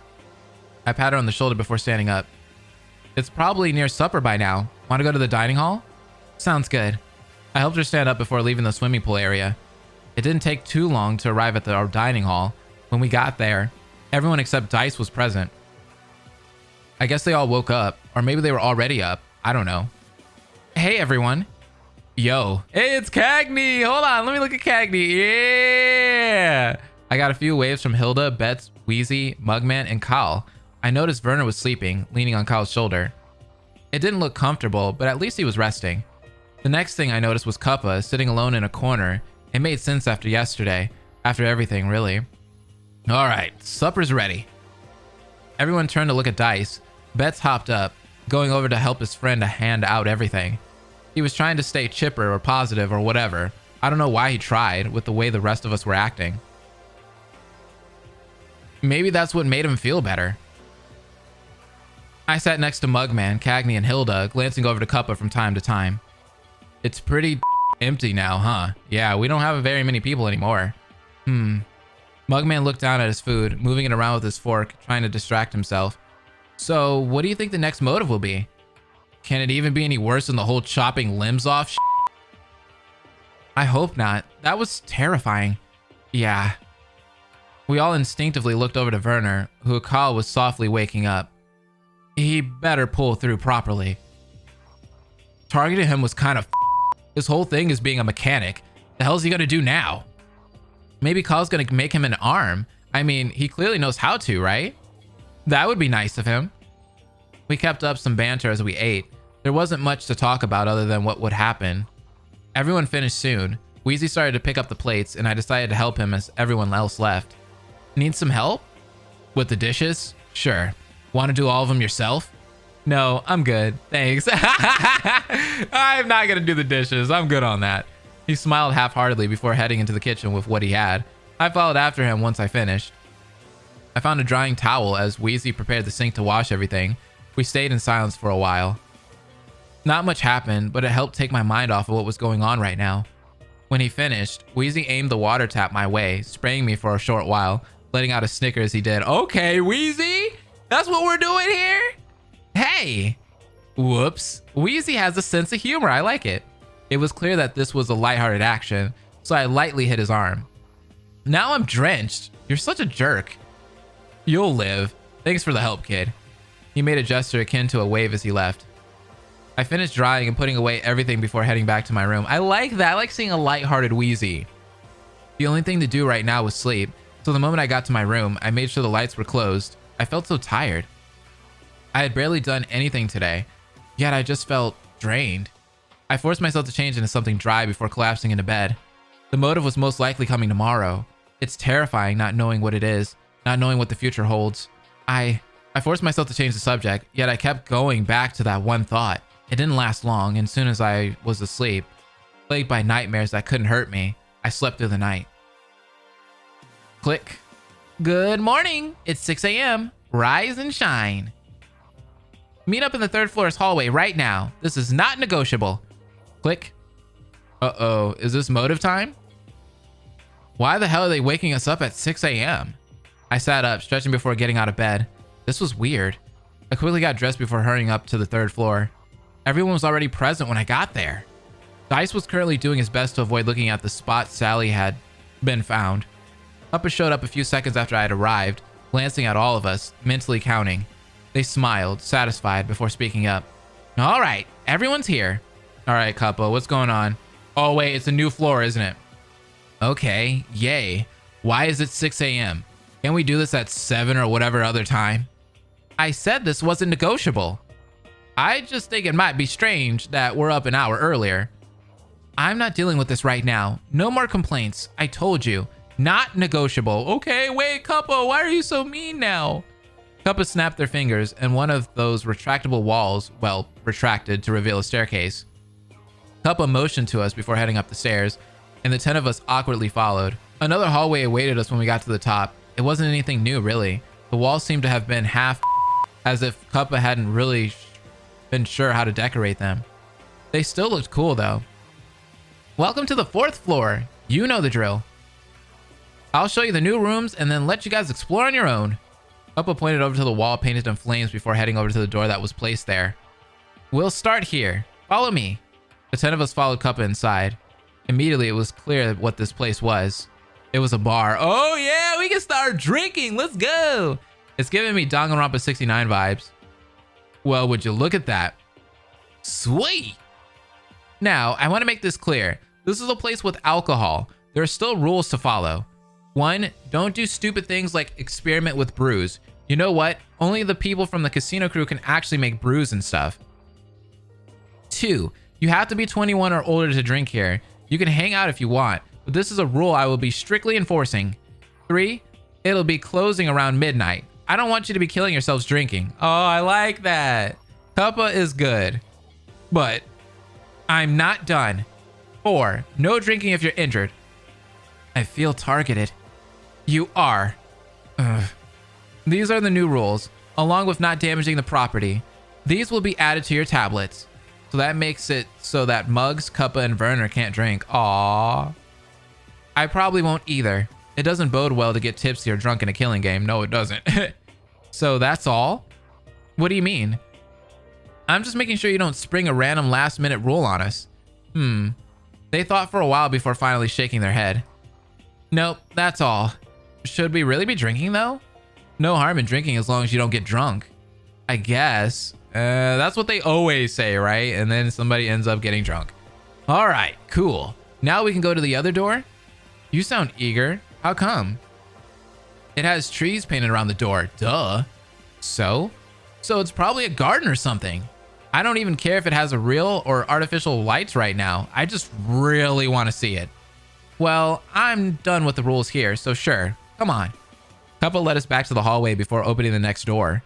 S1: I pat her on the shoulder before standing up. It's probably near supper by now. Want to go to the dining hall? Sounds good. I helped her stand up before leaving the swimming pool area. It didn't take too long to arrive at our dining hall. When we got there, everyone except Dice was present. I guess they all woke up, or maybe they were already up. I don't know. Hey, everyone. Yo. Hey, it's Cagney. Hold on. Let me look at Cagney. Yeah. I got a few waves from Hilda, Bets, Wheezy, Mugman, and Kyle. I noticed Werner was sleeping, leaning on Kyle's shoulder. It didn't look comfortable, but at least he was resting. The next thing I noticed was Cuppa sitting alone in a corner. It made sense after yesterday. After everything, really. All right, supper's ready. Everyone turned to look at Dice. Bets hopped up, going over to help his friend to hand out everything. He was trying to stay chipper or positive or whatever. I don't know why he tried with the way the rest of us were acting. Maybe that's what made him feel better. I sat next to Mugman, Cagney, and Hilda, glancing over to Cuppa from time to time. It's pretty empty now, huh? Yeah, we don't have very many people anymore. Mugman looked down at his food, moving it around with his fork, trying to distract himself. So, what do you think the next motive will be? Can it even be any worse than the whole chopping limbs off shit? I hope not. That was terrifying. Yeah. We all instinctively looked over to Werner, who Kyle was softly waking up. He better pull through properly. Targeting him was kind of his whole thing is being a mechanic. The hell's he gonna do now? Maybe Kyle's gonna make him an arm. I mean, he clearly knows how to, right? That would be nice of him. We kept up some banter as we ate. There wasn't much to talk about other than what would happen. Everyone finished soon. Wheezy started to pick up the plates, and I decided to help him as everyone else left. Need some help? With the dishes? Sure. Want to do all of them yourself? No, I'm good. Thanks. I'm not going to do the dishes. I'm good on that. He smiled half-heartedly before heading into the kitchen with what he had. I followed after him once I finished. I found a drying towel as Wheezy prepared the sink to wash everything. We stayed in silence for a while. Not much happened, but it helped take my mind off of what was going on right now. When he finished, Wheezy aimed the water tap my way, spraying me for a short while, letting out a snicker as he did. Okay, Wheezy, that's what we're doing here? Hey! Whoops. Wheezy has a sense of humor. I like it. It was clear that this was a lighthearted action, so I lightly hit his arm. Now I'm drenched. You're such a jerk. You'll live. Thanks for the help, kid. He made a gesture akin to a wave as he left. I finished drying and putting away everything before heading back to my room. I like that. I like seeing a lighthearted Wheezy. The only thing to do right now was sleep, so the moment I got to my room, I made sure the lights were closed. I felt so tired. I had barely done anything today, yet I just felt drained. I forced myself to change into something dry before collapsing into bed. The motive was most likely coming tomorrow. It's terrifying not knowing what it is, not knowing what the future holds. I forced myself to change the subject, yet I kept going back to that one thought. It didn't last long, and soon as I was asleep, plagued by nightmares that couldn't hurt me, I slept through the night. Click. Good morning. It's 6 a.m. Rise and shine. Meet up in the third floor's hallway right now. This is not negotiable. Click. Uh-oh, is this motive time? Why the hell are they waking us up at 6 a.m.? I sat up, stretching before getting out of bed. This was weird. I quickly got dressed before hurrying up to the third floor. Everyone was already present when I got there. Dice was currently doing his best to avoid looking at the spot Sally had been found. Puppa showed up a few seconds after I had arrived, glancing at all of us, mentally counting. They smiled, satisfied, before speaking up. All right, everyone's here. All right, Cuppa, what's going on? Oh, wait, it's a new floor, isn't it? Okay, yay. Why is it 6 a.m.? Can't we do this at 7 or whatever other time? I said this wasn't negotiable. I just think it might be strange that we're up an hour earlier. I'm not dealing with this right now. No more complaints. I told you. Not negotiable. Okay, wait, Cuppa, why are you so mean now? Cuppa snapped their fingers, and one of those retractable walls, well, retracted to reveal a staircase. Cuppa motioned to us before heading up the stairs, and the 10 of us awkwardly followed. Another hallway awaited us when we got to the top. It wasn't anything new, really. The walls seemed to have been half as if Cuppa hadn't really been sure how to decorate them. They still looked cool, though. Welcome to the 4th floor. You know the drill. I'll show you the new rooms and then let you guys explore on your own. Cuppa pointed over to the wall painted in flames before heading over to the door that was placed there. We'll start here. Follow me. The 10 of us followed Cuppa inside. Immediately, it was clear what this place was. It was a bar. Oh yeah, we can start drinking. Let's go. It's giving me Danganronpa 69 vibes. Well, would you look at that? Sweet. Now, I want to make this clear. This is a place with alcohol. There are still rules to follow. 1, don't do stupid things like experiment with brews. You know what? Only the people from the casino crew can actually make brews and stuff. 2, you have to be 21 or older to drink here. You can hang out if you want, but this is a rule I will be strictly enforcing. 3, it'll be closing around midnight. I don't want you to be killing yourselves drinking. Oh, I like that. Cuppa is good, but I'm not done. 4, no drinking if you're injured. I feel targeted. You are. Ugh. These are the new rules, along with not damaging the property. These will be added to your tablets. So that makes it so that Muggs, Cuppa, and Werner can't drink. Aww. I probably won't either. It doesn't bode well to get tipsy or drunk in a killing game. No, it doesn't. So that's all? What do you mean? I'm just making sure you don't spring a random last-minute rule on us. They thought for a while before finally shaking their head. Nope, that's all. Should we really be drinking though? No harm in drinking as long as you don't get drunk. I guess. That's what they always say, right? And then somebody ends up getting drunk. All right, cool. Now we can go to the other door. You sound eager. How come? It has trees painted around the door. Duh. So it's probably a garden or something. I don't even care if it has a real or artificial lights right now. I just really want to see it. Well, I'm done with the rules here, so sure. Come on. Couple led us back to the hallway before opening the next door.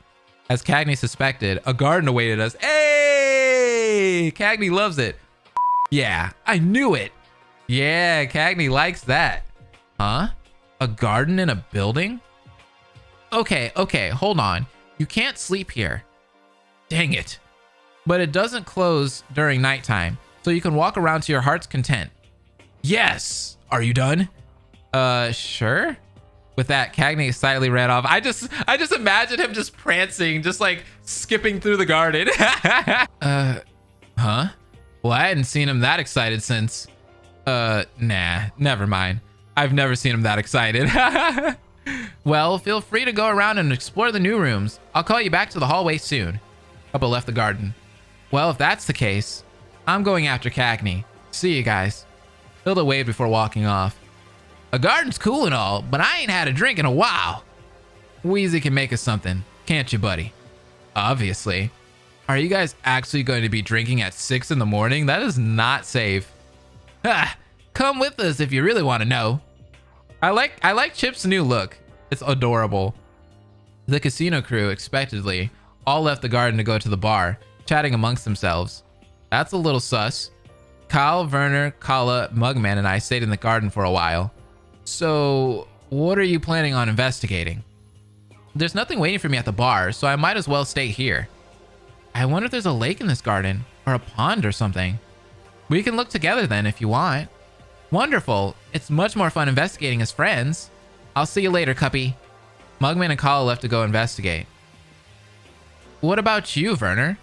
S1: As Cagney suspected, a garden awaited us. Hey! Cagney loves it. Yeah, I knew it. Yeah, Cagney likes that. Huh? A garden in a building? Okay, hold on. You can't sleep here. Dang it. But it doesn't close during nighttime, so you can walk around to your heart's content. Yes! Are you done? Sure. With that, Cagney excitedly ran off. I just imagine him just prancing, just like skipping through the garden. Huh? Well, I hadn't seen him that excited since... Nah, never mind. I've never seen him that excited. Well, feel free to go around and explore the new rooms. I'll call you back to the hallway soon. Couple left the garden. Well, if that's the case, I'm going after Cagney. See you guys. Hilda waved before walking off. A garden's cool and all, but I ain't had a drink in a while. Wheezy can make us something, can't you, buddy? Obviously. Are you guys actually going to be drinking at 6 in the morning? That is not safe. Ha! Come with us if you really want to know. I like Chip's new look. It's adorable. The casino crew, expectedly, all left the garden to go to the bar, chatting amongst themselves. That's a little sus. Kyle, Werner, Kala, Mugman, and I stayed in the garden for a while. So, what are you planning on investigating? There's nothing waiting for me at the bar, so I might as well stay here. I wonder if there's a lake in this garden, or a pond or something. We can look together then if you want. Wonderful. It's much more fun investigating as friends. I'll see you later, Cuppy. Mugman and Kala left to go investigate. What about you, Werner?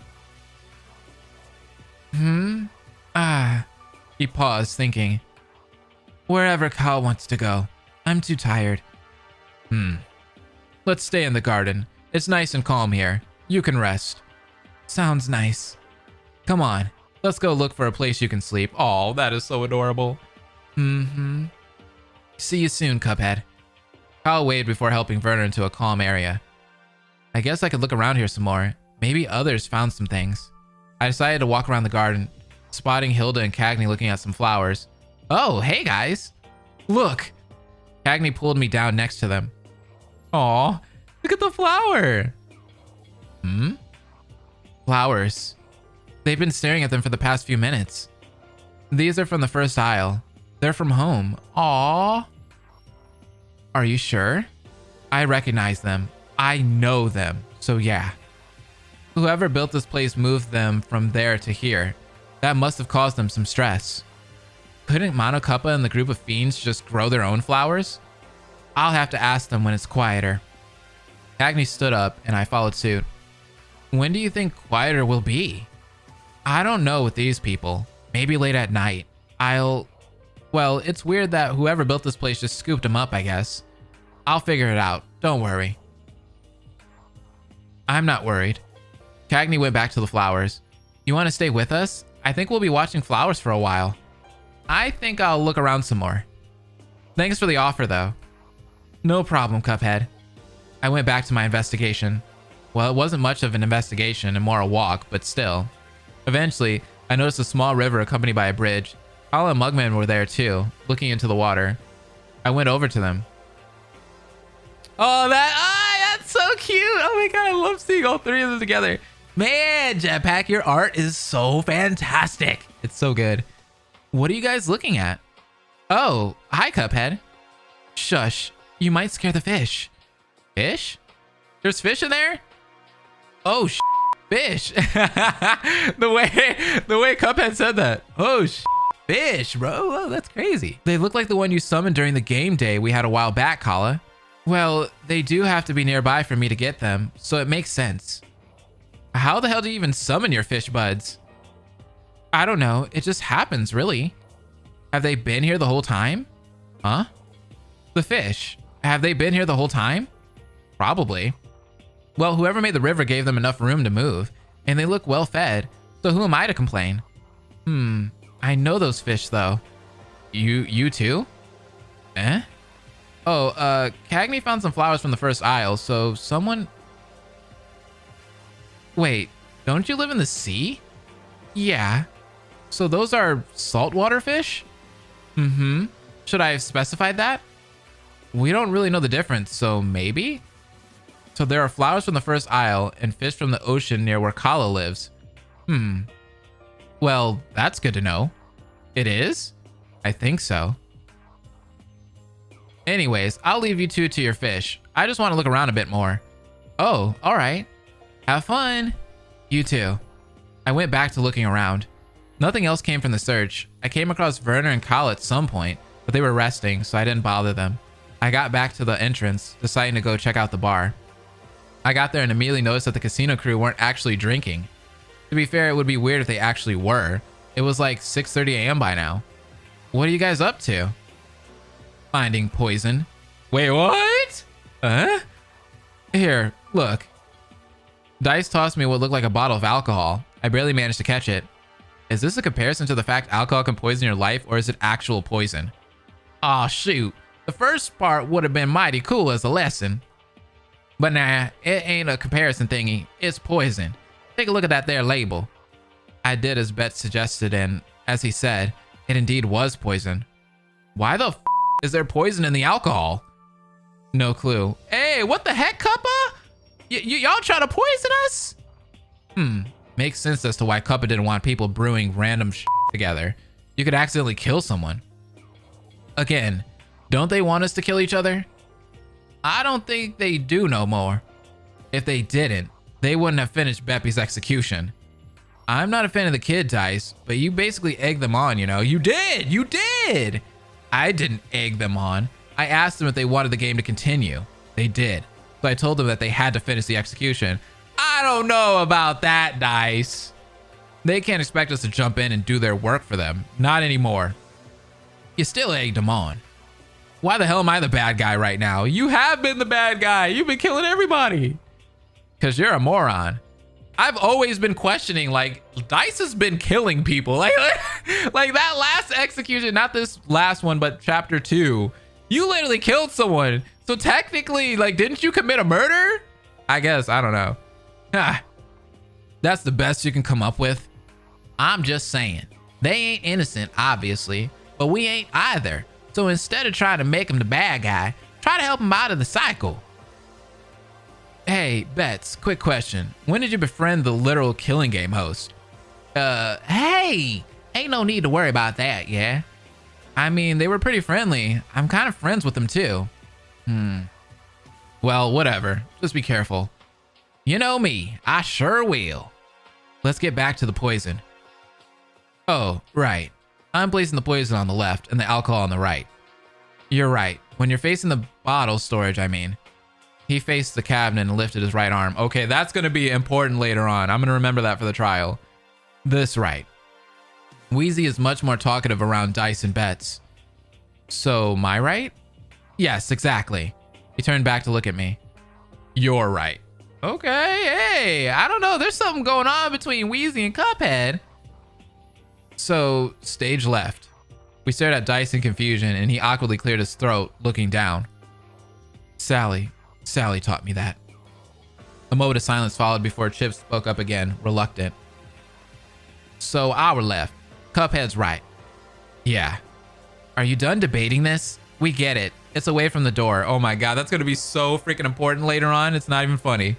S1: He paused, thinking. Wherever Kyle wants to go. I'm too tired. Let's stay in the garden. It's nice and calm here. You can rest. Sounds nice. Come on. Let's go look for a place you can sleep. Oh, that is so adorable. See you soon, Cuphead. Kyle waved before helping Werner into a calm area. I guess I could look around here some more. Maybe others found some things. I decided to walk around the garden, spotting Hilda and Cagney looking at some flowers. Oh, hey guys. Look. Cagney pulled me down next to them. Aw, look at the flower. Flowers. They've been staring at them for the past few minutes. These are from the first aisle. They're from home. Aw. Are you sure? I recognize them. I know them. So yeah. Whoever built this place moved them from there to here. That must have caused them some stress. Couldn't Monokuppa and the group of fiends just grow their own flowers? I'll have to ask them when it's quieter. Cagney stood up and I followed suit. When do you think quieter will be? I don't know with these people. Maybe late at night. Well, it's weird that whoever built this place just scooped them up, I guess. I'll figure it out. Don't worry. I'm not worried. Cagney went back to the flowers. You want to stay with us? I think we'll be watching flowers for a while. I think I'll look around some more. Thanks for the offer, though. No problem, Cuphead. I went back to my investigation. Well, it wasn't much of an investigation and more a walk, but still. Eventually, I noticed a small river accompanied by a bridge. Kala and Mugman were there too, looking into the water. I went over to them. Oh, that's so cute. Oh my god, I love seeing all three of them together. Man, Jetpack, your art is so fantastic. It's so good. What are you guys looking at? Oh, hi, Cuphead. Shush, you might scare the fish. Fish? There's fish in there? Oh, fish. the way Cuphead said that. Oh, fish, bro. Oh, that's crazy. They look like the one you summoned during the game day we had a while back, Kala. Well, they do have to be nearby for me to get them, so it makes sense. How the hell do you even summon your fish buds? I don't know. It just happens, really. Have they been here the whole time? Huh? The fish. Have they been here the whole time? Probably. Well, whoever made the river gave them enough room to move, and they look well fed, so who am I to complain? I know those fish though. You too? Eh? Oh, Cagney found some flowers from the first aisle, so someone... Wait, don't you live in the sea? Yeah. So those are saltwater fish? Should I have specified that? We don't really know the difference, so maybe? So there are flowers from the first aisle and fish from the ocean near where Kala lives. Well, that's good to know. It is? I think so. Anyways, I'll leave you two to your fish. I just want to look around a bit more. Oh, all right. Have fun. You too. I went back to looking around. Nothing else came from the search. I came across Werner and Kyle at some point, but they were resting, so I didn't bother them. I got back to the entrance, deciding to go check out the bar. I got there and immediately noticed that the casino crew weren't actually drinking. To be fair, it would be weird if they actually were. It was like 6:30 a.m. by now. What are you guys up to? Finding poison. Wait, what? Huh? Here, look. Dice tossed me what looked like a bottle of alcohol. I barely managed to catch it. Is this a comparison to the fact alcohol can poison your life, or is it actual poison? Aw, shoot. The first part would have been mighty cool as a lesson. But nah, it ain't a comparison thingy. It's poison. Take a look at that there label. I did as Bet suggested, and as he said, it indeed was poison. Why the f is there poison in the alcohol? No clue. Hey, what the heck, Cuppa? Y'all trying to poison us? Makes sense as to why Cuppa didn't want people brewing random together. You could accidentally kill someone. Again, don't they want us to kill each other? I don't think they do no more. If they didn't, they wouldn't have finished Beppy's execution. I'm not a fan of the kid, Dice, but you basically egged them on, you know? You did! I didn't egg them on. I asked them if they wanted the game to continue. They did. So I told them that they had to finish the execution. I don't know about that, Dice. They can't expect us to jump in and do their work for them. Not anymore. You still egged them on. Why the hell am I the bad guy right now? You have been the bad guy. You've been killing everybody. Because you're a moron. I've always been questioning, like, Dice has been killing people. Like that last execution, not this last one, but chapter 2. You literally killed someone. So technically, like, didn't you commit a murder? I guess, I don't know. That's the best you can come up with. I'm just saying. They ain't innocent, obviously, but we ain't either. So instead of trying to make him the bad guy, try to help him out of the cycle. Hey, Bets, quick question. When did you befriend the literal killing game host? Hey, ain't no need to worry about that, yeah? I mean, they were pretty friendly. I'm kind of friends with them too. Well, whatever. Just be careful. You know me, I sure will. Let's get back to the poison. Oh, right. I'm placing the poison on the left and the alcohol on the right. You're right. When you're facing the bottle storage, I mean. He faced the cabinet and lifted his right arm. Okay, that's going to be important later on. I'm going to remember that for the trial. This right. Wheezy is much more talkative around Dice and Bets. So, my right? Yes, exactly. He turned back to look at me. You're right. Okay, hey, I don't know. There's something going on between Wheezy and Cuphead. So, stage left. We stared at Dice in confusion, and he awkwardly cleared his throat, looking down. Sally taught me that. A moment of silence followed before Chip spoke up again, reluctant. So, our left. Cuphead's right. Yeah. Are you done debating this? We get it. It's away from the door. Oh my god, that's gonna be so freaking important later on. It's not even funny.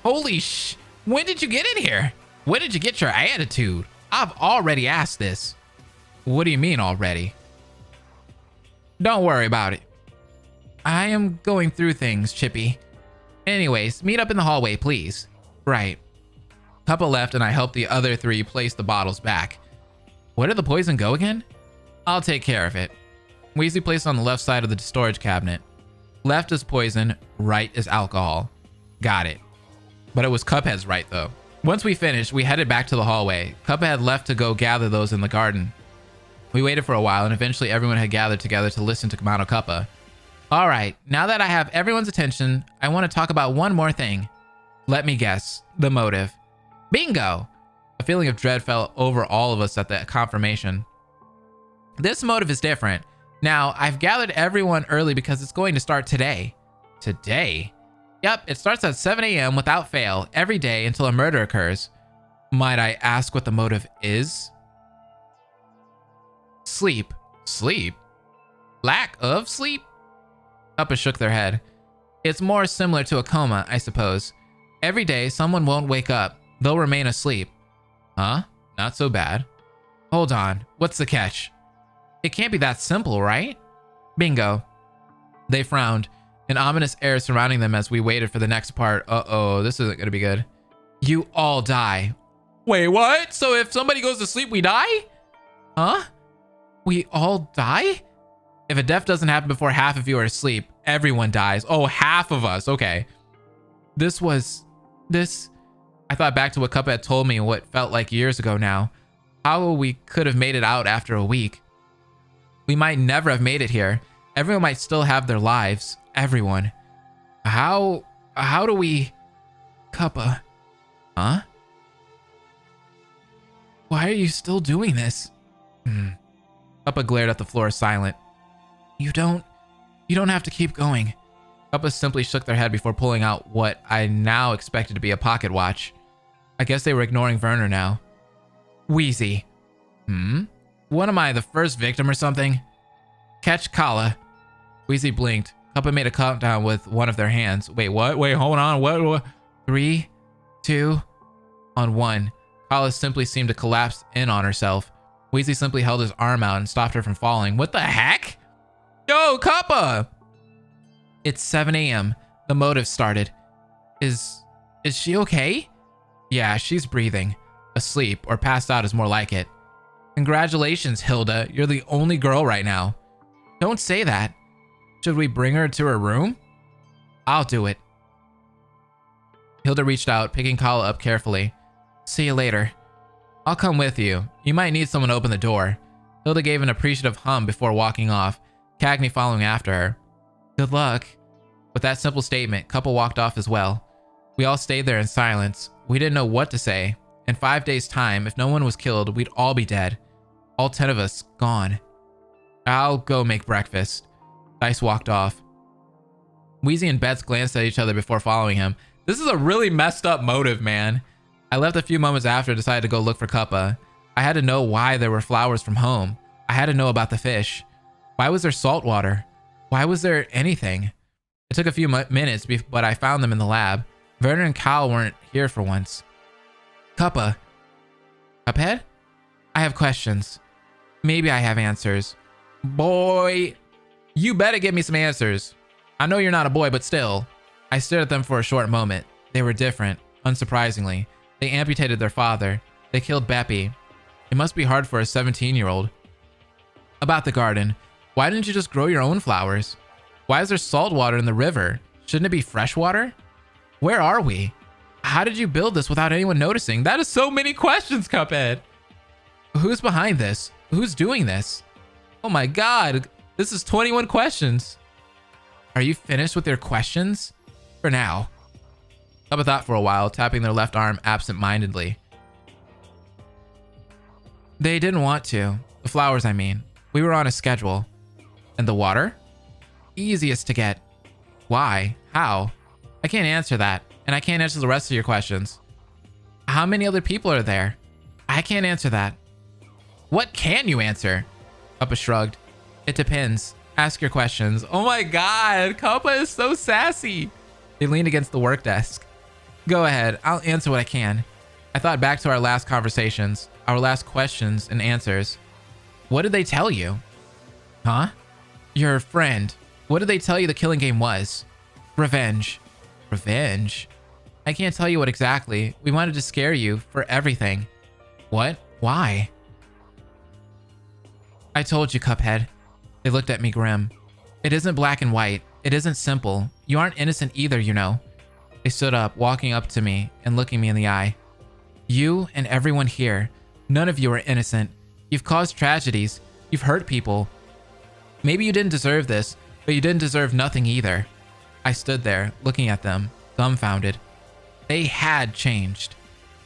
S1: Holy sh... When did you get in here? When did you get your attitude? I've already asked this. What do you mean already? Don't worry about it. I am going through things, Chippy. Anyways, meet up in the hallway, please. Right. Cuppa left and I helped the other three place the bottles back. Where did the poison go again? I'll take care of it. Wheezy placed it on the left side of the storage cabinet. Left is poison, right is alcohol. Got it. But it was Cuphead's right though. Once we finished, we headed back to the hallway. Cuphead left to go gather those in the garden. We waited for a while and eventually everyone had gathered together to listen to Kamado Cuppa. All right, now that I have everyone's attention, I want to talk about one more thing. Let me guess, the motive. Bingo! A feeling of dread fell over all of us at the confirmation. This motive is different. Now, I've gathered everyone early because it's going to start today. Today? Yep, it starts at 7 a.m. without fail, every day until a murder occurs. Might I ask what the motive is? Sleep. Sleep? Lack of sleep? Uppa shook their head. It's more similar to a coma, I suppose. Every day, someone won't wake up. They'll remain asleep. Huh? Not so bad. Hold on. What's the catch? It can't be that simple, right? Bingo. They frowned, an ominous air surrounding them as we waited for the next part. Uh-oh, this isn't gonna be good. You all die. Wait, what? So if somebody goes to sleep, we die? Huh? We all die? If a death doesn't happen before half of you are asleep, everyone dies. Oh, half of us. Okay. I thought back to what Cuphead told me what felt like years ago now. How we could have made it out after a week. We might never have made it here. Everyone might still have their lives. Everyone. How do we... Cuppa. Huh? Why are you still doing this? Cuppa glared at the floor, silent. You don't have to keep going. Cuppa simply shook their head before pulling out what I now expected to be a pocket watch. I guess they were ignoring Werner now. Wheezy. What am I, the first victim or something? Catch Kala. Wheezy blinked. Cuppa made a countdown with one of their hands. Wait, what? Wait, hold on. What? 3, 2, on 1. Kala simply seemed to collapse in on herself. Wheezy simply held his arm out and stopped her from falling. What the heck? Yo, Cuppa! It's 7 a.m. The motive started. Is she okay? Yeah, she's breathing. Asleep, or passed out is more like it. Congratulations, Hilda. You're the only girl right now. Don't say that. Should we bring her to her room? I'll do it. Hilda reached out, picking Kala up carefully. See you later. I'll come with you. You might need someone to open the door. Hilda gave an appreciative hum before walking off, Cagney following after her. Good luck. With that simple statement, Cuppa walked off as well. We all stayed there in silence. We didn't know what to say. In 5 days' time, if no one was killed, we'd all be dead. All 10 of us gone. I'll go make breakfast. Dice walked off. Wheezy and Bets glanced at each other before following him. This is a really messed up motive, man. I left a few moments after and decided to go look for Cuppa. I had to know why there were flowers from home. I had to know about the fish. Why was there salt water? Why was there anything? It took a few minutes, but I found them in the lab. Werner and Cal weren't here for once. Cuppa. Cuphead? I have questions. Maybe I have answers. Boy, you better give me some answers. I know you're not a boy, but still. I stared at them for a short moment. They were different, unsurprisingly. They amputated their father. They killed Beppy. It must be hard for a 17-year-old. About the garden. Why didn't you just grow your own flowers? Why is there salt water in the river? Shouldn't it be fresh water? Where are we? How did you build this without anyone noticing? That is so many questions, Cuphead. Who's behind this? Who's doing this? Oh my god, this is 21 questions. Are you finished with your questions? For now. Cuppa thought for a while, tapping their left arm absent-mindedly. They didn't want to. The flowers, I mean. We were on a schedule. And the water? Easiest to get. Why? How? I can't answer that, and I can't answer the rest of your questions. How many other people are there? I can't answer that. What can you answer? Cuppa shrugged. It depends. Ask your questions. Oh my god, Cuppa is so sassy. They leaned against the work desk. Go ahead, I'll answer what I can. I thought back to our last conversations, our last questions and answers. What did they tell you? Huh? Your friend. What did they tell you the killing game was? Revenge. Revenge? I can't tell you what exactly. We wanted to scare you for everything. What? Why? I told you, Cuphead. They looked at me grim. It isn't black and white. It isn't simple. You aren't innocent either, you know. They stood up, walking up to me and looking me in the eye. You and everyone here, none of you are innocent. You've caused tragedies. You've hurt people. Maybe you didn't deserve this, But you didn't deserve nothing either. I stood there, looking at them, dumbfounded. They had changed.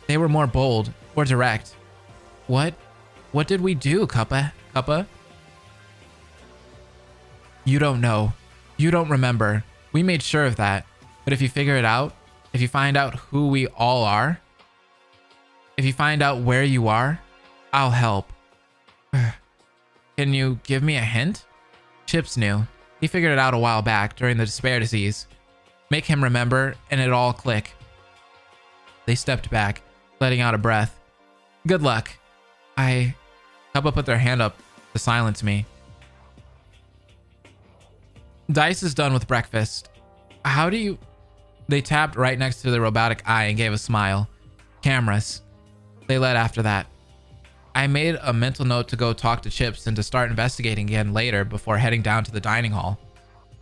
S1: They were more bold, more direct. What did we do, Cuppa? Cuppa? You don't know. You don't remember. We made sure of that. But if you figure it out, if you find out who we all are, if you find out where you are, I'll help. Can you give me a hint? Chips knew. He figured it out a while back during the despair disease. Make him remember, and it'll all click. They stepped back, letting out a breath. Good luck. Cuppa put their hand up to silence me. Dice is done with breakfast. How do you... They tapped right next to the robotic eye and gave a smile. Cameras. They led after that. I made a mental note to go talk to Chips and to start investigating again later before heading down to the dining hall.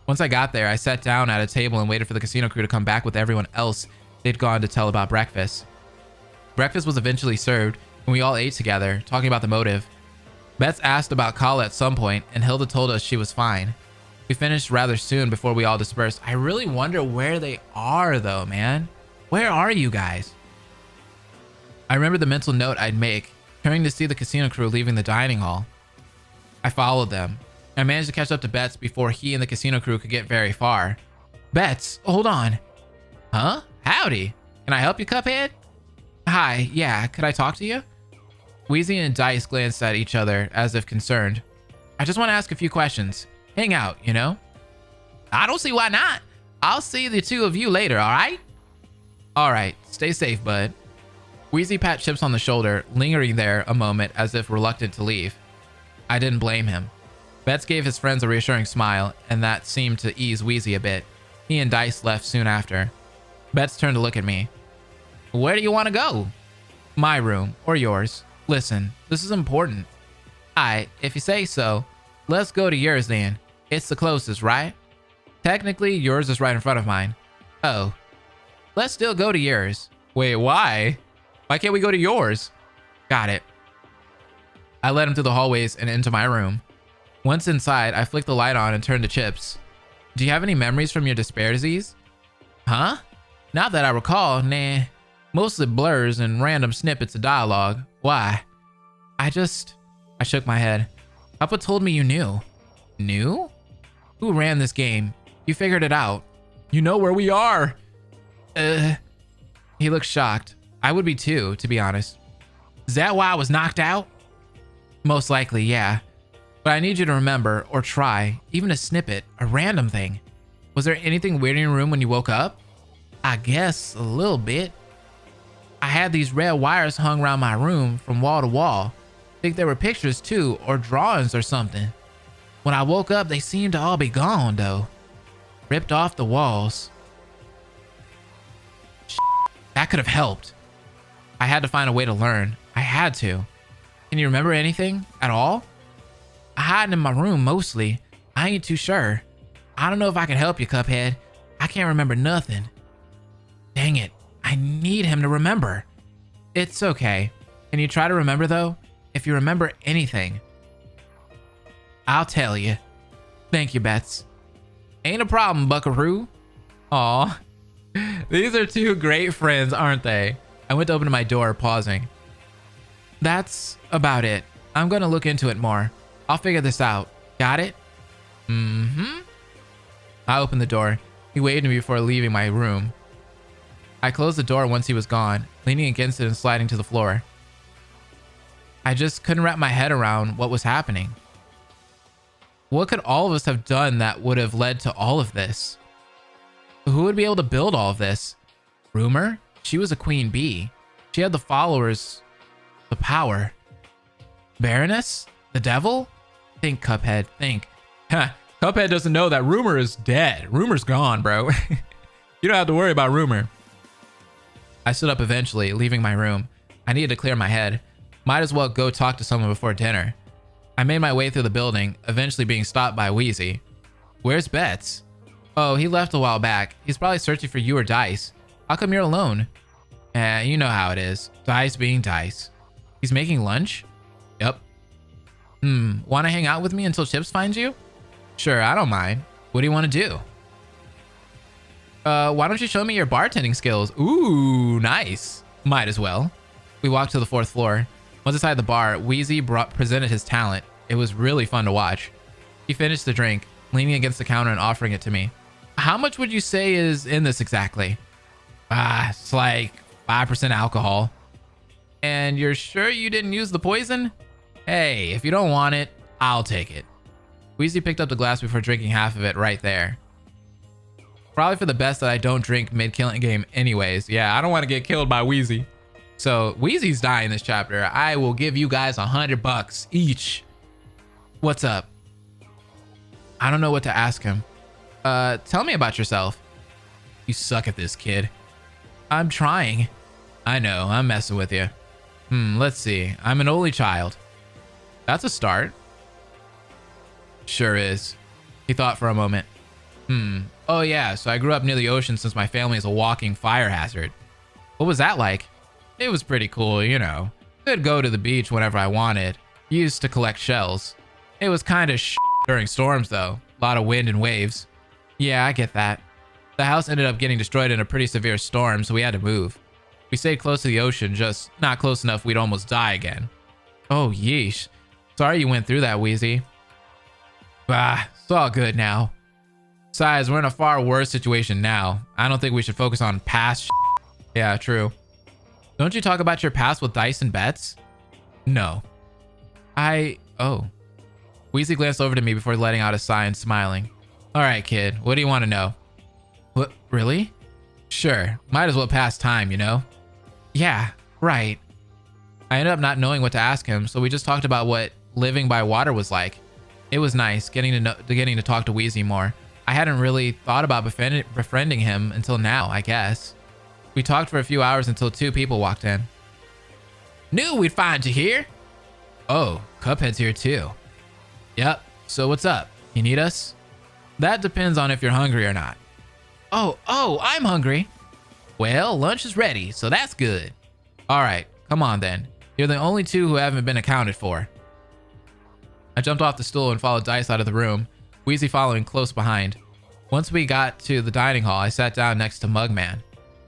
S1: Once I got there, I sat down at a table and waited for the casino crew to come back with everyone else they'd gone to tell about breakfast. Breakfast was eventually served, and we all ate together, talking about the motive. Bets asked about Kala at some point, and Hilda told us she was fine. We finished rather soon before we all dispersed. I really wonder where they are, though, man. Where are you guys? I remember the mental note I'd make, turning to see the casino crew leaving the dining hall. I followed them. I managed to catch up to Betts before he and the casino crew could get very far. Betts, hold on. Huh? Howdy. Can I help you, Cuphead? Hi, yeah, could I talk to you? Wheezy and Dice glanced at each other as if concerned. I just want to ask a few questions. Hang out, you know? I don't see why not. I'll see the two of you later, all right? All right, stay safe, bud. Wheezy pat Chips on the shoulder, lingering there a moment as if reluctant to leave. I didn't blame him. Betts gave his friends a reassuring smile, and that seemed to ease Wheezy a bit. He and Dice left soon after. Betts turned to look at me. Where do you want to go? My room, or yours. Listen, this is important. Aight, if you say so, let's go to yours then. It's the closest, right? Technically, yours is right in front of mine. Oh. Let's still go to yours. Wait, why? Why can't we go to yours? Got it. I led him through the hallways and into my room. Once inside, I flicked the light on and turned to Chips. Do you have any memories from your despair disease? Huh? Not that I recall, nah. Mostly blurs and random snippets of dialogue. Why? I shook my head. Papa told me you knew. Knew? Who ran this game? You figured it out. You know where we are. He looked shocked. I would be too, to be honest. Is that why I was knocked out? Most likely, yeah. But I need you to remember, or try, even a snippet, a random thing. Was there anything weird in your room when you woke up? I guess a little bit. I had these red wires hung around my room from wall to wall. Think there were pictures too, or drawings or something. When I woke up, they seemed to all be gone though. Ripped off the walls. That could have helped. I had to find a way to learn. I had to. Can you remember anything at all? I hide in my room mostly. I ain't too sure. I don't know if I can help you, Cuphead. I can't remember nothing. Dang it. I need him to remember. It's okay. Can you try to remember though? If you remember anything. I'll tell you. Thank you, Betts. Ain't a problem, buckaroo. Aw. These are two great friends, aren't they? I went to open my door, pausing. That's about it. I'm gonna look into it more. I'll figure this out. Got it? Mm-hmm. I opened the door. He waved to me before leaving my room. I closed the door once he was gone, leaning against it and sliding to the floor. I just couldn't wrap my head around what was happening. What could all of us have done that would have led to all of this? Who would be able to build all of this? Rumor? She was a queen bee. She had the followers, the power. Baroness? The devil? Think, Cuphead, think. Cuphead doesn't know that Rumor is dead. Rumor's gone, bro. You don't have to worry about Rumor. I stood up eventually, leaving my room. I needed to clear my head. Might as well go talk to someone before dinner. I made my way through the building, eventually being stopped by Wheezy. Where's Betts? Oh, he left a while back. He's probably searching for you or Dice. How come you're alone? You know how it is. Dice being Dice. He's making lunch? Yep. Wanna hang out with me until Chips finds you? Sure, I don't mind. What do you want to do? Why don't you show me your bartending skills? Ooh, nice. Might as well. We walked to the 4th floor. Once inside the bar, Wheezy presented his talent. It was really fun to watch. He finished the drink, leaning against the counter and offering it to me. How much would you say is in this exactly? It's like 5% alcohol. And you're sure you didn't use the poison? Hey, if you don't want it, I'll take it. Wheezy picked up the glass before drinking half of it right there. Probably for the best that I don't drink mid-killing game anyways. Yeah, I don't want to get killed by Wheezy. So Wheezy's dying this chapter. I will give you guys $100 each. What's up? I don't know what to ask him. Tell me about yourself. You suck at this, kid. I'm trying. I know, I'm messing with you. Let's see. I'm an only child. That's a start. Sure is. He thought for a moment. Oh yeah, so I grew up near the ocean since my family is a walking fire hazard. What was that like? It was pretty cool, you know. Could go to the beach whenever I wanted. Used to collect shells. It was kind of during storms though. A lot of wind and waves. Yeah, I get that. The house ended up getting destroyed in a pretty severe storm, so we had to move. We stayed close to the ocean, just not close enough we'd almost die again. Oh, yeesh. Sorry you went through that, Wheezy. It's all good now. Besides, we're in a far worse situation now. I don't think we should focus on past Yeah, true. Don't you talk about your past with dice and bets? No. Oh. Wheezy glanced over to me before letting out a sigh and smiling. All right, kid. What do you want to know? What? Really? Sure. Might as well pass time, you know? Yeah, right. I ended up not knowing what to ask him, so we just talked about what living by water was like. It was nice getting to talk to Wheezy more. I hadn't really thought about befriending him until now, I guess. We talked for a few hours until 2 people walked in. Knew we'd find you here. Oh, Cuphead's here too. Yep. So what's up? You need us? That depends on if you're hungry or not. Oh, I'm hungry. Well, lunch is ready, so that's good. All right, come on then. You're the only 2 who haven't been accounted for. I jumped off the stool and followed Dice out of the room, Wheezy following close behind. Once we got to the dining hall, I sat down next to Mugman.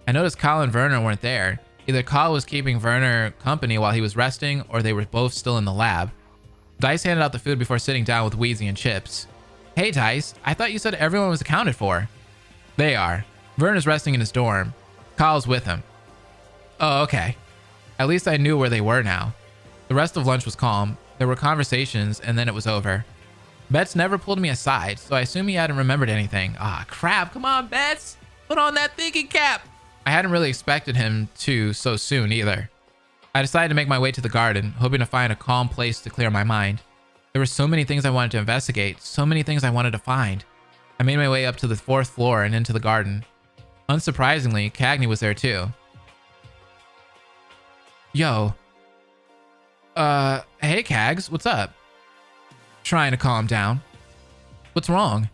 S1: I noticed Kyle and Werner weren't there. Either Kyle was keeping Werner company while he was resting, or they were both still in the lab. Dice handed out the food before sitting down with Wheezy and Chips. Hey Dice, I thought you said everyone was accounted for. They are. Werner's resting in his dorm. Kyle's with him. Oh, okay. At least I knew where they were now. The rest of lunch was calm. There were conversations, and then it was over. Betts never pulled me aside, so I assume he hadn't remembered anything. Ah, crap. Come on, Betts. Put on that thinking cap. I hadn't really expected him to so soon either. I decided to make my way to the garden, hoping to find a calm place to clear my mind. There were so many things I wanted to investigate, so many things I wanted to find. I made my way up to the 4th floor and into the garden. Unsurprisingly, Cagney was there too. Yo. Hey Cags, what's up? Trying to calm down. What's wrong?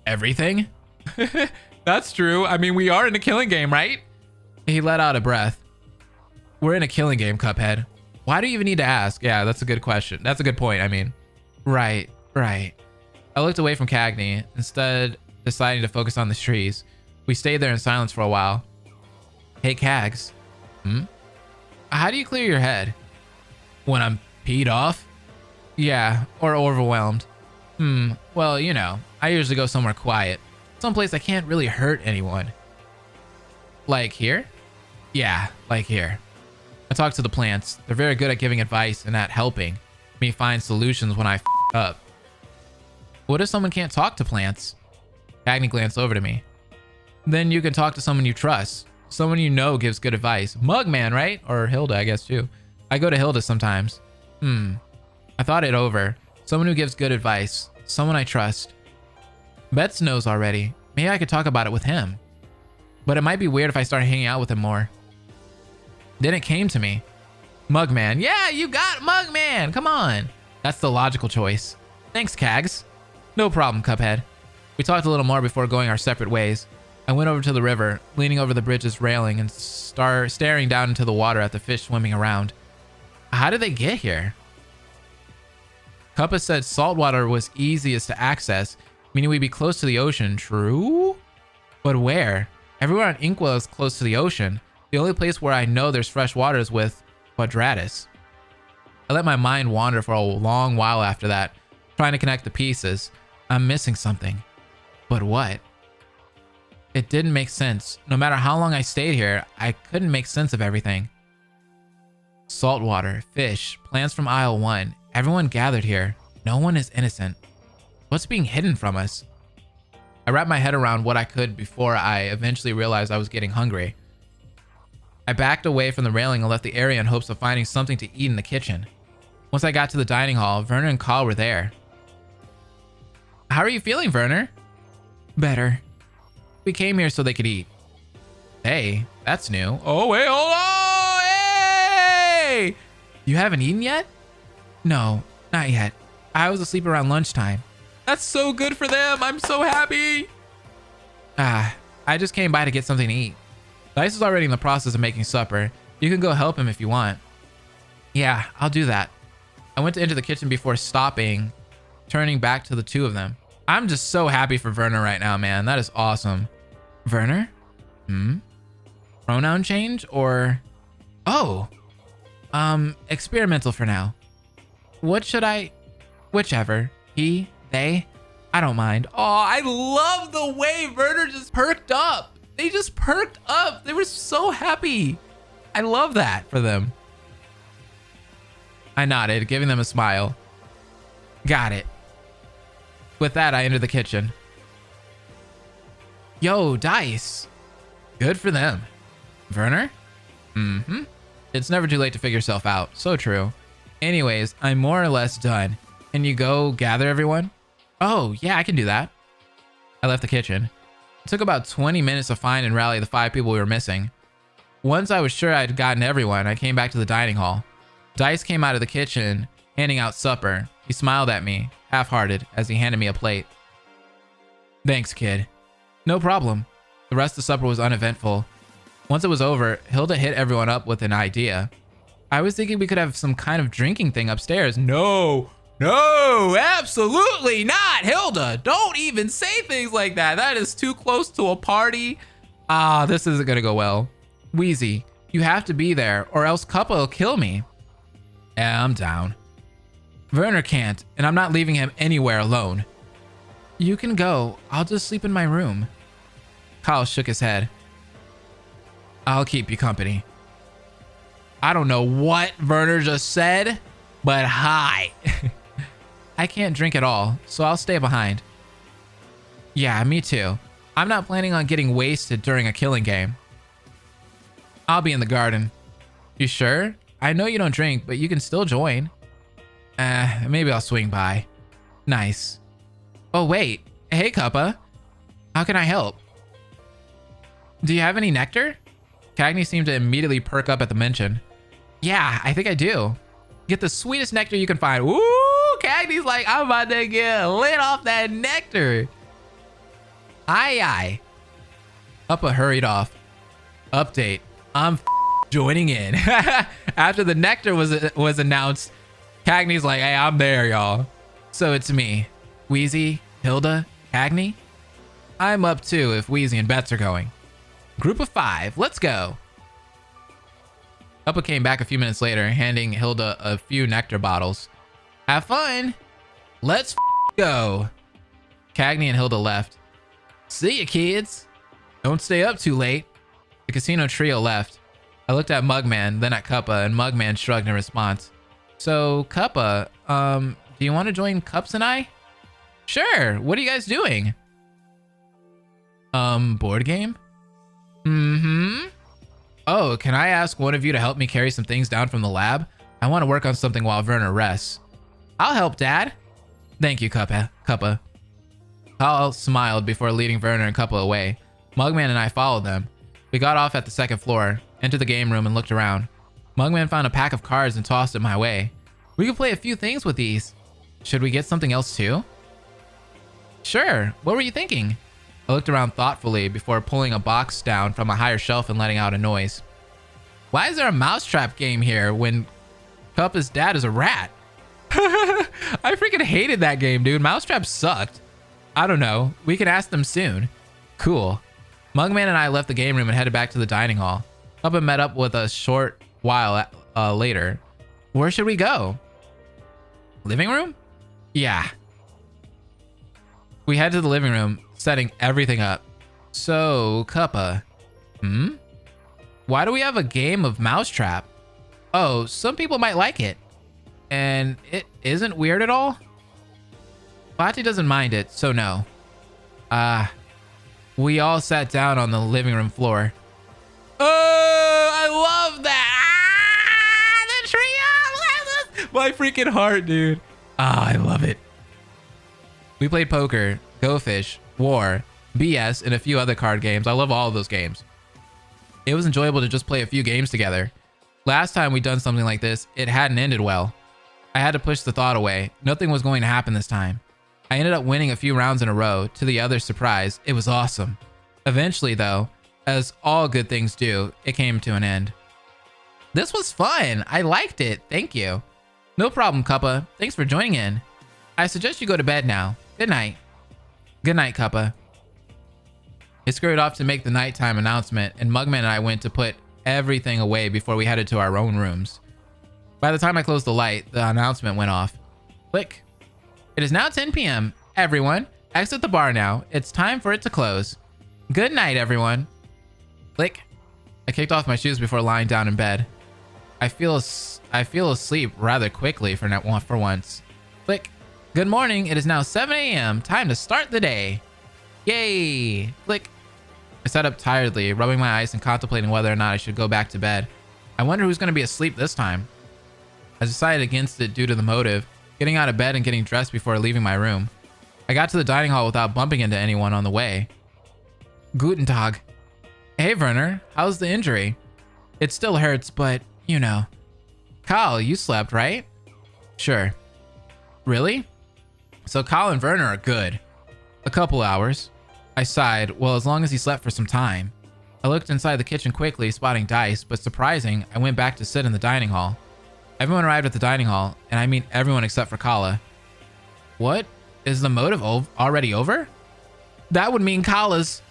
S1: Everything? That's true. I mean, we are in a killing game, right? He let out a breath. We're in a killing game, Cuphead. Why do you even need to ask? Yeah, that's a good question. That's a good point, I mean. Right. I looked away from Cagney, instead deciding to focus on the trees. We stayed there in silence for a while. Hey, Cags. How do you clear your head? When I'm peed off? Yeah, or overwhelmed. Well, you know, I usually go somewhere quiet. Someplace I can't really hurt anyone. Like here? Yeah, like here. I talk to the plants. They're very good at giving advice and at helping me find solutions when I up. What if someone can't talk to plants? Cagney glanced over to me. Then you can talk to someone you trust. Someone you know gives good advice. Mugman, right? Or Hilda, I guess too. I go to Hilda sometimes. I thought it over. Someone who gives good advice. Someone I trust. Betts knows already. Maybe I could talk about it with him. But it might be weird if I start hanging out with him more. Then it came to me. Mugman. Yeah, you got Mugman. Come on. That's the logical choice. Thanks, Cags. No problem, Cuphead. We talked a little more before going our separate ways. I went over to the river, leaning over the bridge's railing and staring down into the water at the fish swimming around. How did they get here? Cuppa said saltwater was easiest to access, meaning we'd be close to the ocean. True? But where? Everywhere on Inkwell is close to the ocean. The only place where I know there's fresh water is with Quadratus. I let my mind wander for a long while after that, trying to connect the pieces. I'm missing something. But what? It didn't make sense. No matter how long I stayed here, I couldn't make sense of everything. Saltwater, fish, plants from aisle 1. Everyone gathered here. No one is innocent. What's being hidden from us? I wrapped my head around what I could before I eventually realized I was getting hungry. I backed away from the railing and left the area in hopes of finding something to eat in the kitchen. Once I got to the dining hall, Werner and Carl were there. How are you feeling, Werner? Better. We came here so they could eat. Hey, that's new. Oh, wait, hold on! Hey! You haven't eaten yet? No, not yet. I was asleep around lunchtime. That's so good for them. I'm so happy. I just came by to get something to eat. Dice is already in the process of making supper. You can go help him if you want. Yeah, I'll do that. I went to enter the kitchen before stopping, turning back to the two of them. I'm just so happy for Werner right now, man. That is awesome. Werner? Pronoun change or... Oh. Experimental for now. What should I... Whichever. He, they, I don't mind. Oh, I love the way Werner just perked up. They just perked up. They were so happy. I love that for them. I nodded, giving them a smile. Got it. With that, I entered the kitchen. Yo, Dice. Good for them. Werner? It's never too late to figure yourself out. So true. Anyways, I'm more or less done. Can you go gather everyone? Oh, yeah, I can do that. I left the kitchen. It took about 20 minutes to find and rally the 5 people we were missing. Once I was sure I'd gotten everyone, I came back to the dining hall. Dice came out of the kitchen, handing out supper. He smiled at me, half-hearted, as he handed me a plate. Thanks, kid. No problem. The rest of the supper was uneventful. Once it was over, Hilda hit everyone up with an idea. I was thinking we could have some kind of drinking thing upstairs. No, absolutely not, Hilda. Don't even say things like that. That is too close to a party. This isn't gonna go well. Wheezy, you have to be there or else Cuppa will kill me. Yeah, I'm down. Werner can't, and I'm not leaving him anywhere alone. You can go. I'll just sleep in my room. Kyle shook his head. I'll keep you company. I don't know what Werner just said, but hi. I can't drink at all, so I'll stay behind. Yeah, me too. I'm not planning on getting wasted during a killing game. I'll be in the garden. You sure? I know you don't drink, but you can still join. Maybe I'll swing by. Nice. Oh, wait. Hey, Cuppa. How can I help? Do you have any nectar? Cagney seemed to immediately perk up at the mention. Yeah, I think I do. Get the sweetest nectar you can find. Woo! Cagney's like, I'm about to get lit off that nectar. Aye. Cuppa hurried off. Update. I'm joining in. After the nectar was announced, Cagney's like, hey, I'm there, y'all. So it's me, Wheezy, Hilda, Cagney. I'm up too if Wheezy and Bets are going. Group of 5, let's go. Cuppa came back a few minutes later, handing Hilda a few nectar bottles. Have fun. Let's go. Cagney and Hilda left. See ya, kids. Don't stay up too late. The casino trio left. I looked at Mugman, then at Cuppa, and Mugman shrugged in response. So, Cuppa, do you want to join Cups and I? Sure. What are you guys doing? Board game? Oh, can I ask one of you to help me carry some things down from the lab? I want to work on something while Werner rests. I'll help, Dad. Thank you, Cuppa. Kyle smiled before leading Werner and Cuppa away. Mugman and I followed them. We got off at the second floor, entered the game room, and looked around. Mugman found a pack of cards and tossed it my way. We could play a few things with these. Should we get something else too? Sure. What were you thinking? I looked around thoughtfully before pulling a box down from a higher shelf and letting out a noise. Why is there a mousetrap game here when Cuppa's dad is a rat? I freaking hated that game, dude. Mousetrap sucked. I don't know. We can ask them soon. Cool. Mugman and I left the game room and headed back to the dining hall. Puppa met up with us a short while later. Where should we go? Living room? Yeah. We head to the living room, setting everything up. So, Cuppa. Why do we have a game of Mousetrap? Oh, some people might like it. And it isn't weird at all? Bati doesn't mind it, so no. We all sat down on the living room floor. Oh, I love that! The trio! My freaking heart, dude. I love it. We played poker, Go Fish, War, BS, and a few other card games. I love all of those games. It was enjoyable to just play a few games together. Last time we'd done something like this, it hadn't ended well. I had to push the thought away. Nothing was going to happen this time. I ended up winning a few rounds in a row. To the other's surprise, it was awesome. Eventually, though, as all good things do, it came to an end. This was fun. I liked it. Thank you. No problem, Cuppa. Thanks for joining in. I suggest you go to bed now. Good night. Good night, Cuppa. It scurried off to make the nighttime announcement, and Mugman and I went to put everything away before we headed to our own rooms. By the time I closed the light, the announcement went off. Click. It is now 10 p.m. Everyone, exit the bar now. It's time for it to close. Good night, everyone. Click. I kicked off my shoes before lying down in bed. I feel asleep rather quickly for once. Click. Good morning. It is now 7 a.m. Time to start the day. Yay. Click. I sat up tiredly, rubbing my eyes and contemplating whether or not I should go back to bed. I wonder who's going to be asleep this time. I decided against it due to the motive, getting out of bed and getting dressed before leaving my room. I got to the dining hall without bumping into anyone on the way. Guten Tag. Hey, Werner. How's the injury? It still hurts, but, you know. Kyle, you slept, right? Sure. Really? So Kyle and Werner are good. A couple hours. I sighed. Well, as long as he slept for some time. I looked inside the kitchen quickly, spotting Dice, but surprising, I went back to sit in the dining hall. Everyone arrived at the dining hall, and I mean everyone except for Kala. What? Is the motive already over? That would mean Kala's.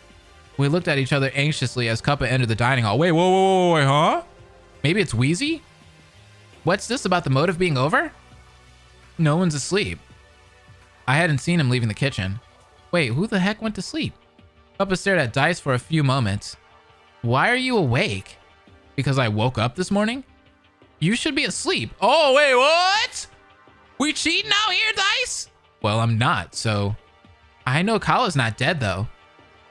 S1: We looked at each other anxiously as Cuppa entered the dining hall. Wait, whoa, huh? Maybe it's Wheezy? What's this about the motive being over? No one's asleep. I hadn't seen him leaving the kitchen. Wait, who the heck went to sleep? Cuppa stared at Dice for a few moments. Why are you awake? Because I woke up this morning? You should be asleep. Oh, wait, what? We cheating out here, Dice? Well, I'm not, so... I know Kala's not dead, though.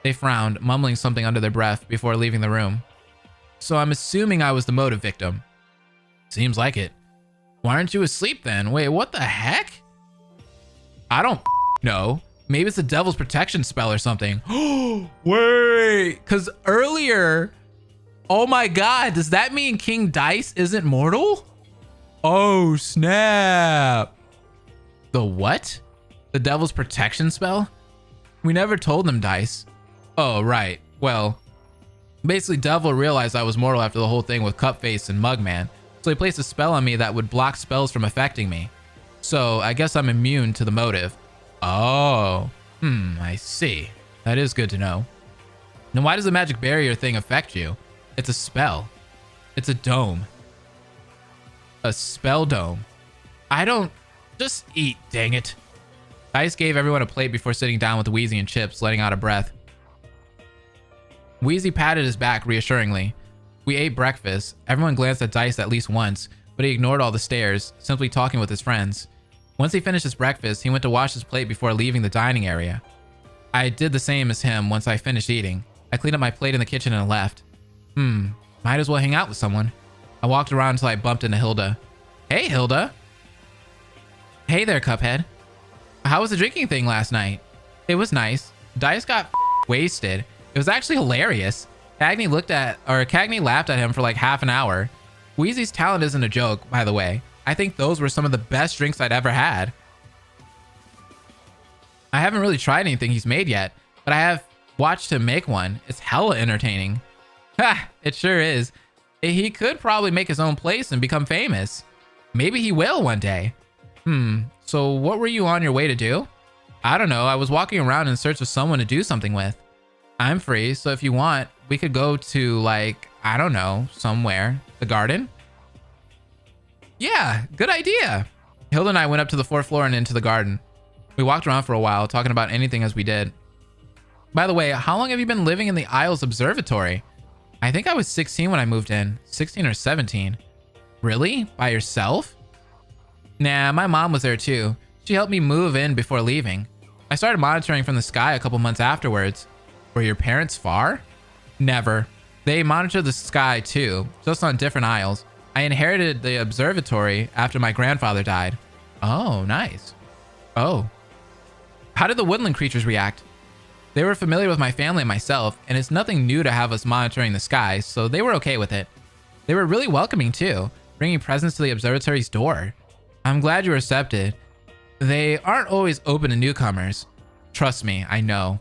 S1: They frowned, mumbling something under their breath before leaving the room. So I'm assuming I was the motive victim. Seems like it. Why aren't you asleep then? Wait, what the heck? I don't know. Maybe it's the devil's protection spell or something. Wait, because earlier... Oh my god, does that mean King Dice isn't mortal? Oh, snap. The what? The devil's protection spell? We never told them, Dice. Oh, right. Well, basically Devil realized I was mortal after the whole thing with Cupface and Mugman, so he placed a spell on me that would block spells from affecting me. So I guess I'm immune to the motive. Oh, I see. That is good to know. Then why does the magic barrier thing affect you? It's a spell. It's a dome. A spell dome. I don't... Just eat, dang it. Dice gave everyone a plate before sitting down with Wheezy and Chips, letting out a breath. Wheezy patted his back reassuringly. We ate breakfast. Everyone glanced at Dice at least once, but he ignored all the stares, simply talking with his friends. Once he finished his breakfast, he went to wash his plate before leaving the dining area. I did the same as him once I finished eating. I cleaned up my plate in the kitchen and left. Might as well hang out with someone. I walked around until I bumped into Hilda. Hey, Hilda. Hey there, Cuphead. How was the drinking thing last night? It was nice. Dice got wasted. It was actually hilarious. Cagney laughed at him for like half an hour. Wheezy's talent isn't a joke, by the way. I think those were some of the best drinks I'd ever had. I haven't really tried anything he's made yet, but I have watched him make one. It's hella entertaining. Ha! It sure is. He could probably make his own place and become famous. Maybe he will one day. So what were you on your way to do? I don't know. I was walking around in search of someone to do something with. I'm free, so if you want, we could go to, like, I don't know, somewhere. The garden? Yeah, good idea. Hilda and I went up to the 4th floor and into the garden. We walked around for a while, talking about anything as we did. By the way, how long have you been living in the Isles Observatory? I think I was 16 when I moved in. 16 or 17. Really? By yourself? Nah, my mom was there too. She helped me move in before leaving. I started monitoring from the sky a couple months afterwards. Were your parents far? Never. They monitored the sky too, just on different isles. I inherited the observatory after my grandfather died. Oh, nice. Oh. How did the woodland creatures react? They were familiar with my family and myself, and it's nothing new to have us monitoring the sky, so they were okay with it. They were really welcoming too, bringing presents to the observatory's door. I'm glad you were accepted. They aren't always open to newcomers. Trust me, I know.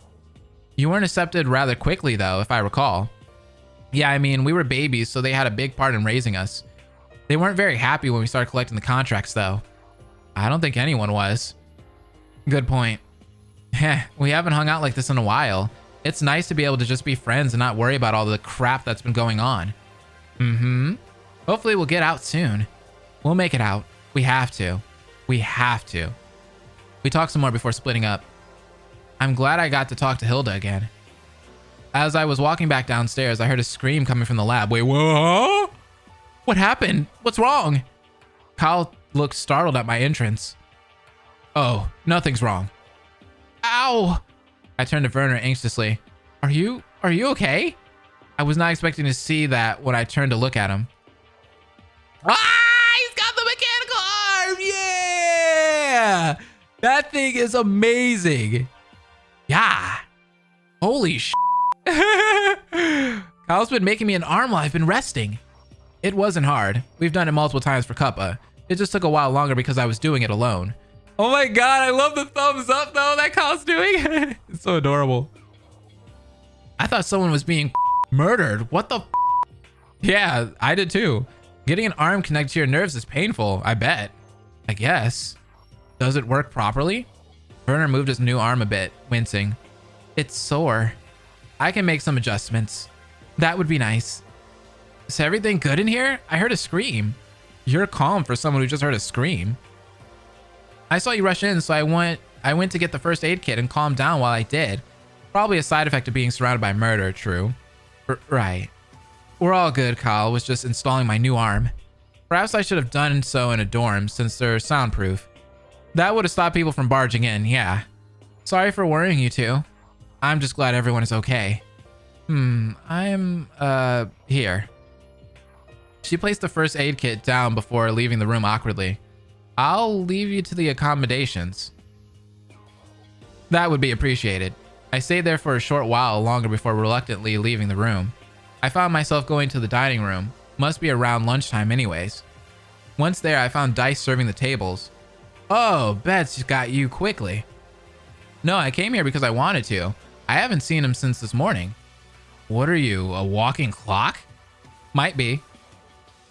S1: You weren't accepted rather quickly though, if I recall. Yeah, I mean, we were babies, so they had a big part in raising us. They weren't very happy when we started collecting the contracts though. I don't think anyone was. Good point. Heh, we haven't hung out like this in a while. It's nice to be able to just be friends and not worry about all the crap that's been going on. Hopefully we'll get out soon. We'll make it out. We have to. We have to. We talked some more before splitting up. I'm glad I got to talk to Hilda again. As I was walking back downstairs, I heard a scream coming from the lab. Wait, whoa? What happened? What's wrong? Kyle looked startled at my entrance. Oh, nothing's wrong. Ow! I turned to Werner anxiously. Are you okay? I was not expecting to see that when I turned to look at him. Ah, he's got the mechanical arm! Yeah! That thing is amazing. Yeah. Holy sh**. Kyle's been making me an arm while I've been resting. It wasn't hard. We've done it multiple times for Cuppa. It just took a while longer because I was doing it alone. Oh my god, I love the thumbs up though that Kyle's doing. It's so adorable. I thought someone was being murdered. What the f? Yeah, I did too. Getting an arm connected to your nerves is painful, I bet. I guess. Does it work properly? Werner moved his new arm a bit, wincing. It's sore. I can make some adjustments. That would be nice. Is everything good in here? I heard a scream. You're calm for someone who just heard a scream. I saw you rush in, so I went to get the first aid kit and calm down while I did. Probably a side effect of being surrounded by murder, true. Right. We're all good, Kyle was just installing my new arm. Perhaps I should have done so in a dorm since they're soundproof. That would have stopped people from barging in, yeah. Sorry for worrying you two. I'm just glad everyone is okay. I'm, here. She placed the first aid kit down before leaving the room awkwardly. I'll leave you to the accommodations. That would be appreciated. I stayed there for a short while longer before reluctantly leaving the room. I found myself going to the dining room. Must be around lunchtime anyways. Once there, I found Dice serving the tables. Oh, Bets got you quickly. No, I came here because I wanted to. I haven't seen him since this morning. What are you, a walking clock? Might be.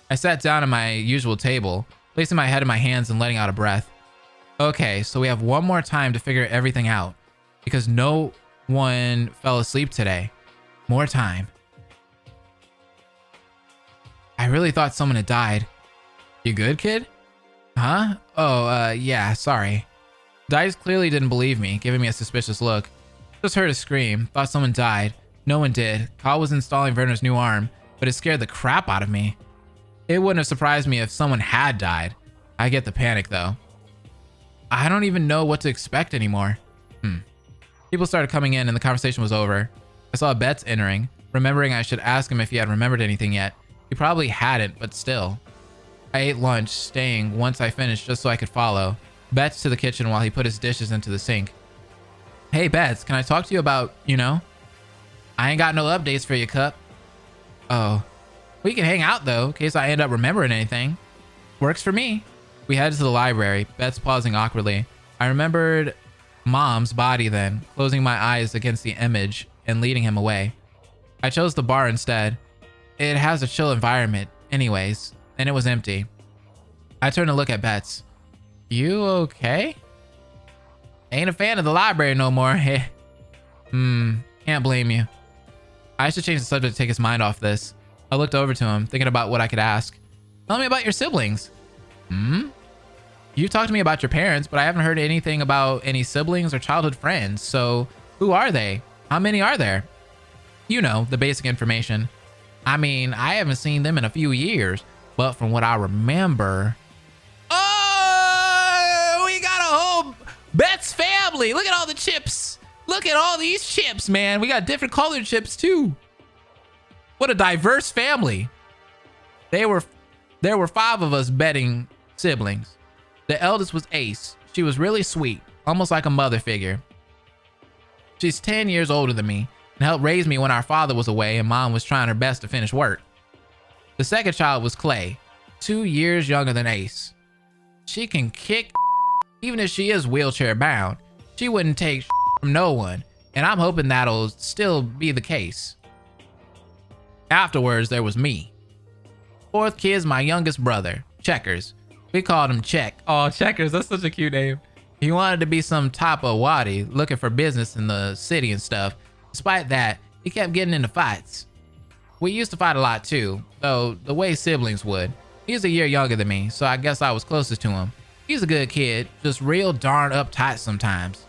S1: I sat down at my usual table, placing my head in my hands and letting out a breath. Okay, so we have one more time to figure everything out, because no one fell asleep today. More time. I really thought someone had died. You good, kid? Huh? Oh, yeah, sorry. Dice clearly didn't believe me, giving me a suspicious look. Just heard a scream, thought someone died. No one did. Kyle was installing Werner's new arm, but it scared the crap out of me. It wouldn't have surprised me if someone had died. I get the panic though. I don't even know what to expect anymore. People started coming in and the conversation was over. I saw Betts entering, remembering I should ask him if he had remembered anything yet. He probably hadn't, but still. I ate lunch, staying once I finished just so I could follow. Betts to the kitchen while he put his dishes into the sink. Hey Betts, can I talk to you about, I ain't got no updates for you, Cup. Oh. We can hang out though, in case I end up remembering anything. Works for me. We headed to the library, Betts pausing awkwardly. I remembered Mom's body then, closing my eyes against the image and leading him away. I chose the bar instead. It has a chill environment, anyways, and it was empty. I turned to look at Betts. You okay? Ain't a fan of the library no more. Can't blame you. I should change the subject to take his mind off this. I looked over to him, thinking about what I could ask. Tell me about your siblings. You talked to me about your parents, but I haven't heard anything about any siblings or childhood friends. So who are they? How many are there? You know, the basic information. I mean, I haven't seen them in a few years, but from what I remember... Oh, we got a whole Bet's family. Look at all the chips. Look at all these chips, man. We got different colored chips too. What a diverse family. There were 5 of us betting siblings. The eldest was Ace. She was really sweet, almost like a mother figure. She's 10 years older than me and helped raise me when our father was away and mom was trying her best to finish work. The second child was Clay, 2 years younger than Ace. She can kick, even if she is wheelchair bound. She wouldn't take from no one, and I'm hoping that'll still be the case. Afterwards, there was me. 4th kid's my youngest brother, Checkers. We called him Check. Oh, Checkers, that's such a cute name. He wanted to be some type of waddy, looking for business in the city and stuff. Despite that, he kept getting into fights. We used to fight a lot too, though the way siblings would. He's a year younger than me, so I guess I was closest to him. He's a good kid, just real darn uptight sometimes.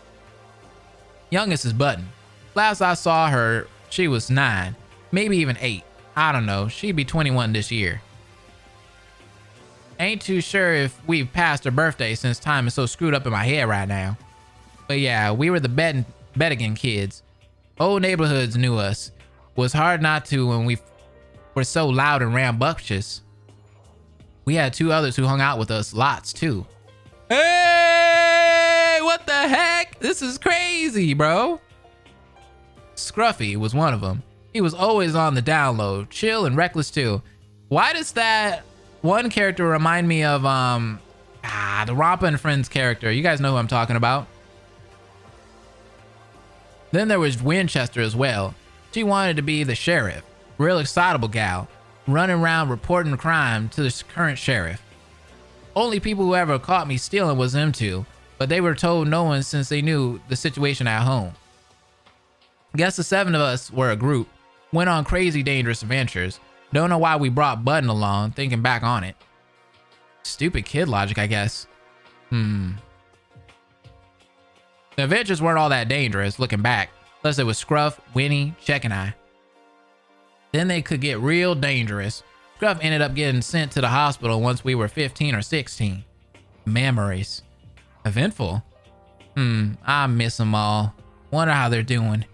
S1: Youngest is Button. Last I saw her, she was 9, maybe even 8. I don't know, she'd be 21 this year. Ain't too sure if we've passed her birthday since time is so screwed up in my head right now. But yeah, we were the Bettigan kids. Old neighborhoods knew us. Was hard not to when we were so loud and rambunctious. We had 2 others who hung out with us lots too. Hey, what the heck? This is crazy, bro. Scruffy was one of them. He was always on the download, chill and reckless too. Why does that one character remind me of the Rompa and Friends character? You guys know who I'm talking about. Then there was Winchester as well. She wanted to be the sheriff. Real excitable gal, running around reporting crime to the current sheriff. Only people who ever caught me stealing was them 2, but they were told no one since they knew the situation at home. Guess the 7 of us were a group, went on crazy dangerous adventures. Don't know why we brought Button along, thinking back on it. Stupid kid logic, I guess. The adventures weren't all that dangerous, looking back. Plus it was Scruff, Winnie, Check, and I. Then they could get real dangerous. Scruff ended up getting sent to the hospital once we were 15 or 16. Memories. Eventful. I miss them all. Wonder how they're doing.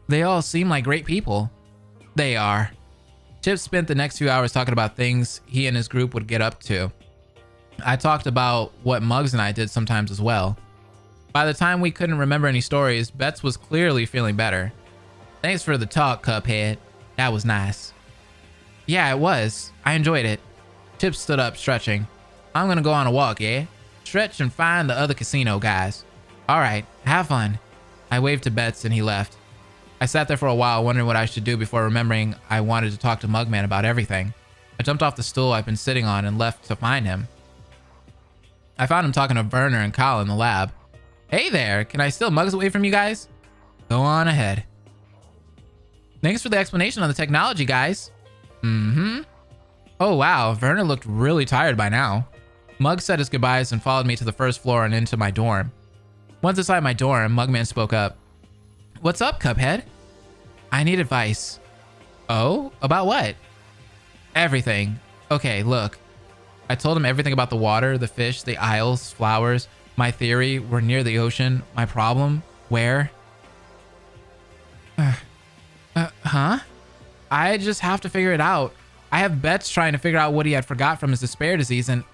S1: They all seem like great people. They are. Chip spent the next few hours talking about things he and his group would get up to. I talked about what Muggs and I did sometimes as well. By the time we couldn't remember any stories, Bets was clearly feeling better. Thanks for the talk, Cuphead. That was nice. Yeah, it was. I enjoyed it. Chip stood up, stretching. I'm gonna go on a walk, yeah? Stretch and find the other casino guys. Alright, have fun. I waved to Bets and he left. I sat there for a while wondering what I should do before remembering I wanted to talk to Mugman about everything. I jumped off the stool I've been sitting on and left to find him. I found him talking to Werner and Kyle in the lab. Hey there, can I steal mugs away from you guys? Go on ahead. Thanks for the explanation on the technology, guys. Oh wow, Werner looked really tired by now. Muggs said his goodbyes and followed me to the first floor and into my dorm. Once inside my dorm, Mugman spoke up. What's up, Cuphead? I need advice. Oh? About what? Everything. Okay, look. I told him everything about the water, the fish, the isles, flowers, my theory, we're near the ocean, my problem, where? Huh? I just have to figure it out. I have Bets trying to figure out what he had forgot from his despair disease, and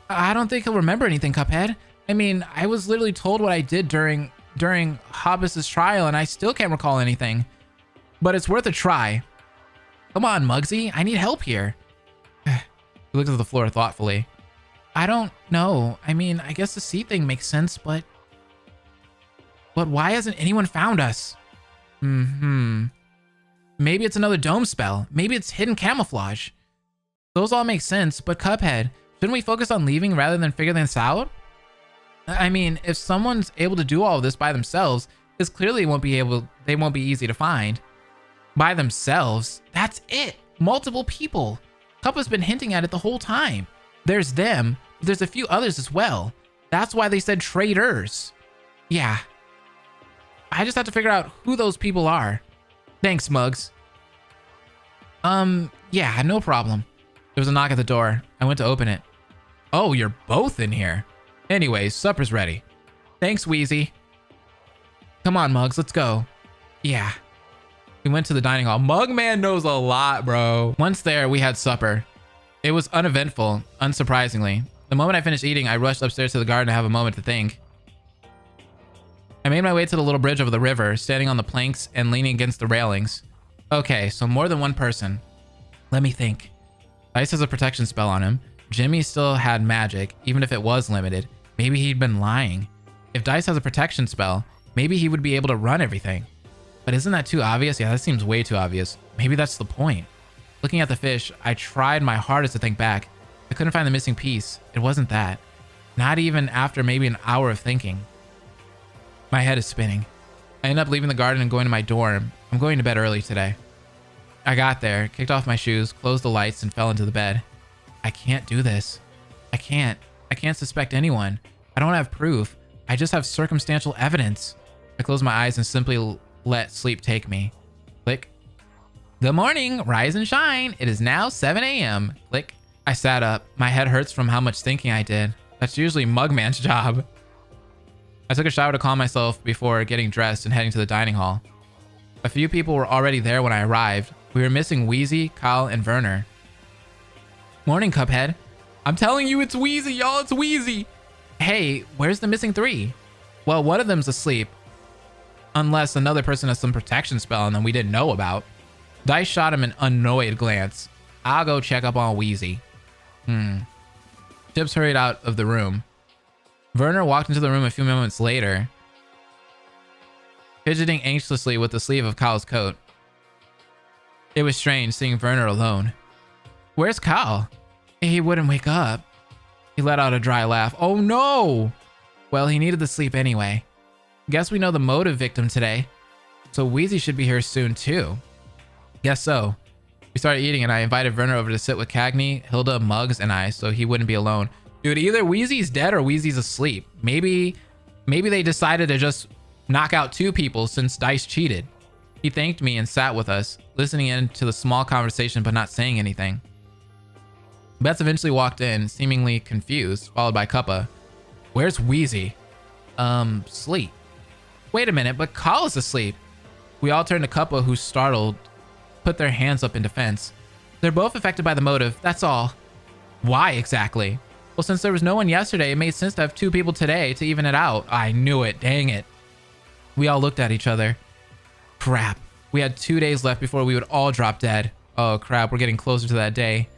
S1: I don't think he'll remember anything, Cuphead. I mean, I was literally told what I did during Hobbs's trial, and I still can't recall anything. But it's worth a try. Come on, Muggsy, I need help here. He looked at the floor thoughtfully. I don't know. I mean, I guess the sea thing makes sense, but why hasn't anyone found us? Maybe it's another dome spell. Maybe it's hidden camouflage. Those all make sense, but Cuphead, shouldn't we focus on leaving rather than figuring this out? I mean, if someone's able to do all of this by themselves, this clearly they won't be easy to find. By themselves? That's it. Multiple people. Cuppa's been hinting at it the whole time. There's them, but there's a few others as well. That's why they said traitors. Yeah. I just have to figure out who those people are. Thanks, Muggs. Yeah, no problem. There was a knock at the door. I went to open it. Oh, you're both in here. Anyways, supper's ready. Thanks, Wheezy. Come on, Muggs, let's go. Yeah. We went to the dining hall. Mugman knows a lot, bro. Once there, we had supper. It was uneventful, unsurprisingly. The moment I finished eating, I rushed upstairs to the garden to have a moment to think. I made my way to the little bridge over the river, standing on the planks and leaning against the railings. Okay, so more than one person. Let me think. Dice has a protection spell on him. Jimmy still had magic, even if it was limited. Maybe he'd been lying. If Dice has a protection spell, maybe he would be able to run everything. But isn't that too obvious? Yeah, that seems way too obvious. Maybe that's the point. Looking at the fish, I tried my hardest to think back. I couldn't find the missing piece. It wasn't that. Not even after maybe an hour of thinking. My head is spinning. I end up leaving the garden and going to my dorm. I'm going to bed early today. I got there, kicked off my shoes, closed the lights, and fell into the bed. I can't do this. I can't suspect anyone. I don't have proof. I just have circumstantial evidence. I closed my eyes and simply let sleep take me. Click. Good morning, rise and shine. It is now 7 a.m. Click. I sat up. My head hurts from how much thinking I did. That's usually Mugman's job. I took a shower to calm myself before getting dressed and heading to the dining hall. A few people were already there when I arrived. We were missing Wheezy, Kyle, and Werner. Morning, Cuphead. I'm telling you, it's Wheezy, y'all. It's Wheezy. Hey, where's the missing three? Well, one of them's asleep. Unless another person has some protection spell on them we didn't know about. Dice shot him an annoyed glance. I'll go check up on Wheezy. Chips hurried out of the room. Werner walked into the room a few moments later, fidgeting anxiously with the sleeve of Kyle's coat. It was strange seeing Werner alone. Where's Kyle? He wouldn't wake up. He let out a dry laugh. Oh no! Well, he needed the sleep anyway. Guess we know the motive victim today. So Wheezy should be here soon too. Guess so. We started eating and I invited Werner over to sit with Cagney, Hilda, Muggs, and I so he wouldn't be alone. Dude, either Wheezy's dead or Wheezy's asleep. Maybe they decided to just knock out two people since Dice cheated. He thanked me and sat with us, listening in to the small conversation but not saying anything. Beth eventually walked in, seemingly confused, followed by Cuppa. Where's Wheezy? Sleep. Wait a minute, but Kyle is asleep. We all turned to Cuppa, who, startled, put their hands up in defense. They're both affected by the motive, that's all. Why exactly? Well, since there was no one yesterday, it made sense to have two people today to even it out. I knew it, dang it. We all looked at each other. Crap. We had 2 days left before we would all drop dead. Oh crap, we're getting closer to that day.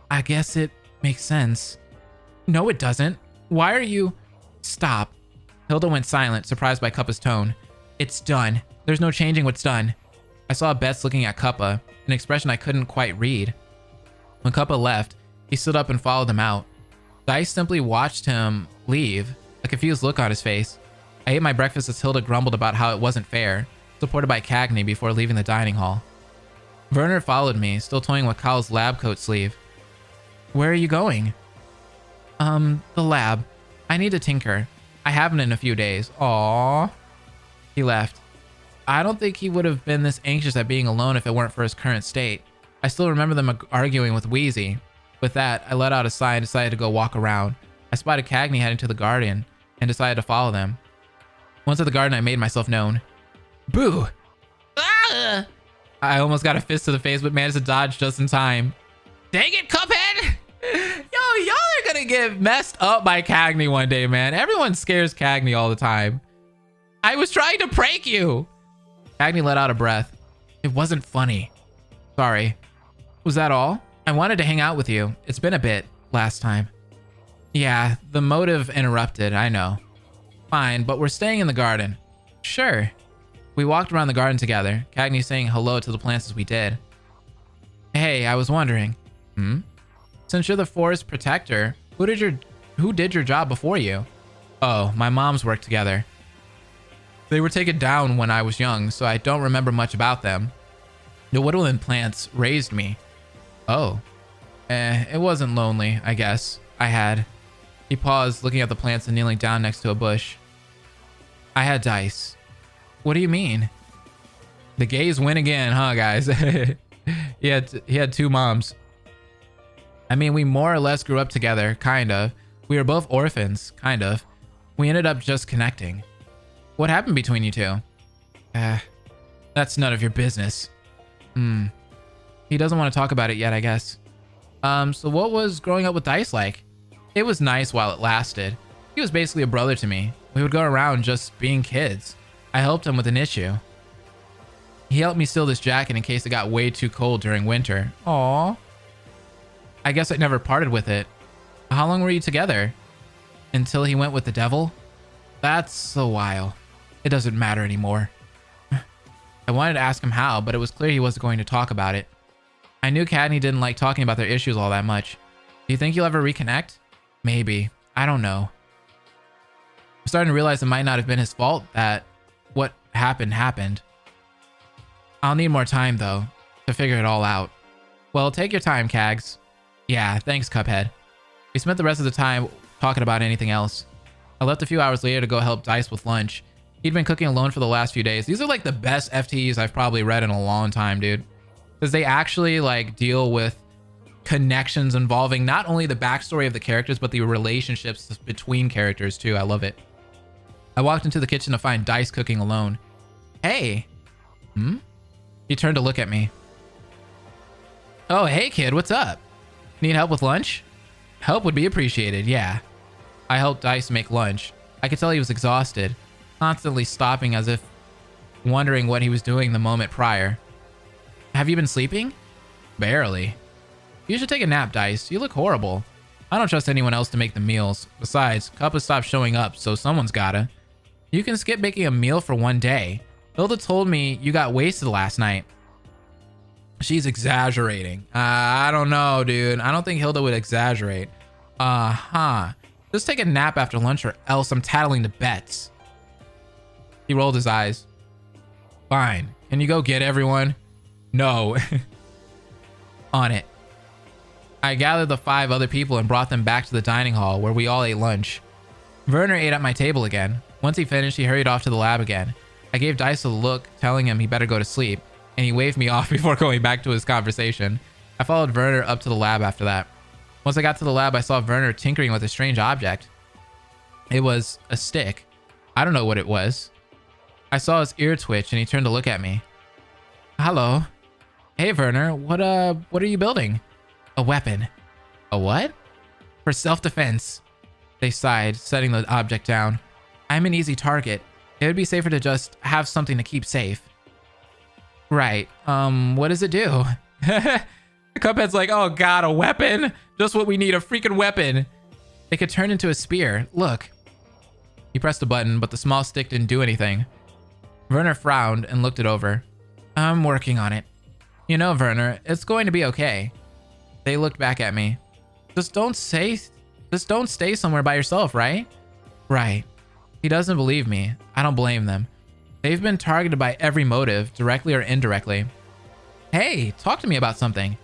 S1: I guess it makes sense. No, it doesn't. Why are you... Stop. Hilda went silent, surprised by Cuppa's tone. It's done. There's no changing what's done. I saw Beth looking at Cuppa, an expression I couldn't quite read. When Cuppa left, he stood up and followed them out. Dice simply watched him leave, a confused look on his face. I ate my breakfast as Hilda grumbled about how it wasn't fair, supported by Cagney before leaving the dining hall. Werner followed me, still toying with Kyle's lab coat sleeve. Where are you going? The lab. I need to tinker. I haven't in a few days. Aww. He left. I don't think he would have been this anxious at being alone if it weren't for his current state. I still remember them arguing with Wheezy. With that, I let out a sigh and decided to go walk around. I spotted Cagney heading to the garden and decided to follow them. Once at the garden, I made myself known. Boo! Ah! I almost got a fist to the face, but managed to dodge just in time. Dang it, Cuphead! Yo, y'all are gonna get messed up by Cagney one day, man. Everyone scares Cagney all the time. I was trying to prank you! Cagney let out a breath. It wasn't funny. Sorry. Was that all? I wanted to hang out with you. It's been a bit last time. Yeah, the motive interrupted, I know. Fine, but we're staying in the garden. Sure. We walked around the garden together, Cagney saying hello to the plants as we did. Hey, I was wondering. Since you're the forest protector, who did your job before you? Oh, my moms worked together. They were taken down when I was young, so I don't remember much about them. The woodland plants raised me. Oh. It wasn't lonely, I guess. He paused, looking at the plants and kneeling down next to a bush. I had dice. What do you mean? The gays win again, huh, guys? He had two moms. I mean, we more or less grew up together, kind of. We were both orphans, kind of. We ended up just connecting. What happened between you two? That's none of your business. He doesn't want to talk about it yet, I guess. So what was growing up with Dice like? It was nice while it lasted. He was basically a brother to me. We would go around just being kids. I helped him with an issue. He helped me steal this jacket in case it got way too cold during winter. Aww. I guess I never parted with it. How long were you together? Until he went with the devil? That's a while. It doesn't matter anymore. I wanted to ask him how, but it was clear he wasn't going to talk about it. I knew Cadney didn't like talking about their issues all that much. Do you think you'll ever reconnect? Maybe. I don't know. I'm starting to realize it might not have been his fault that what happened. I'll need more time, though, to figure it all out. Well, take your time, Cags. Yeah, thanks, Cuphead. We spent the rest of the time talking about anything else. I left a few hours later to go help Dice with lunch. He'd been cooking alone for the last few days. These are like the best FTEs I've probably read in a long time, dude. Because they actually like deal with connections involving not only the backstory of the characters, but the relationships between characters too. I love it. I walked into the kitchen to find Dice cooking alone. Hey. He turned to look at me. Oh, hey kid, what's up? Need help with lunch? Help would be appreciated, yeah. I helped Dice make lunch. I could tell he was exhausted, constantly stopping as if wondering what he was doing the moment prior. Have you been sleeping? Barely. You should take a nap, Dice. You look horrible. I don't trust anyone else to make the meals. Besides, Cup has stopped showing up, so someone's gotta. You can skip making a meal for one day. Hilda told me you got wasted last night. She's exaggerating. I don't know, dude. I don't think Hilda would exaggerate. Just take a nap after lunch or else I'm tattling the bets. He rolled his eyes. Fine. Can you go get everyone? No. On it. I gathered the 5 other people and brought them back to the dining hall where we all ate lunch. Werner ate at my table again. Once he finished, he hurried off to the lab again. I gave Dice a look, telling him he better go to sleep, and he waved me off before going back to his conversation. I followed Werner up to the lab after that. Once I got to the lab, I saw Werner tinkering with a strange object. It was a stick. I don't know what it was. I saw his ear twitch and he turned to look at me. Hello. Hey Werner, what are you building? A weapon. A what? For self-defense. They sighed, setting the object down. I'm an easy target. It would be safer to just have something to keep safe. Right. What does it do? Cuphead's like, oh god, a weapon? Just what we need, a freaking weapon. It could turn into a spear. Look. He pressed a button, but the small stick didn't do anything. Werner frowned and looked it over. I'm working on it. You know, Werner, it's going to be okay. They looked back at me. Just don't stay somewhere by yourself, right? Right. He doesn't believe me. I don't blame them. They've been targeted by every motive, directly or indirectly. Hey, talk to me about something.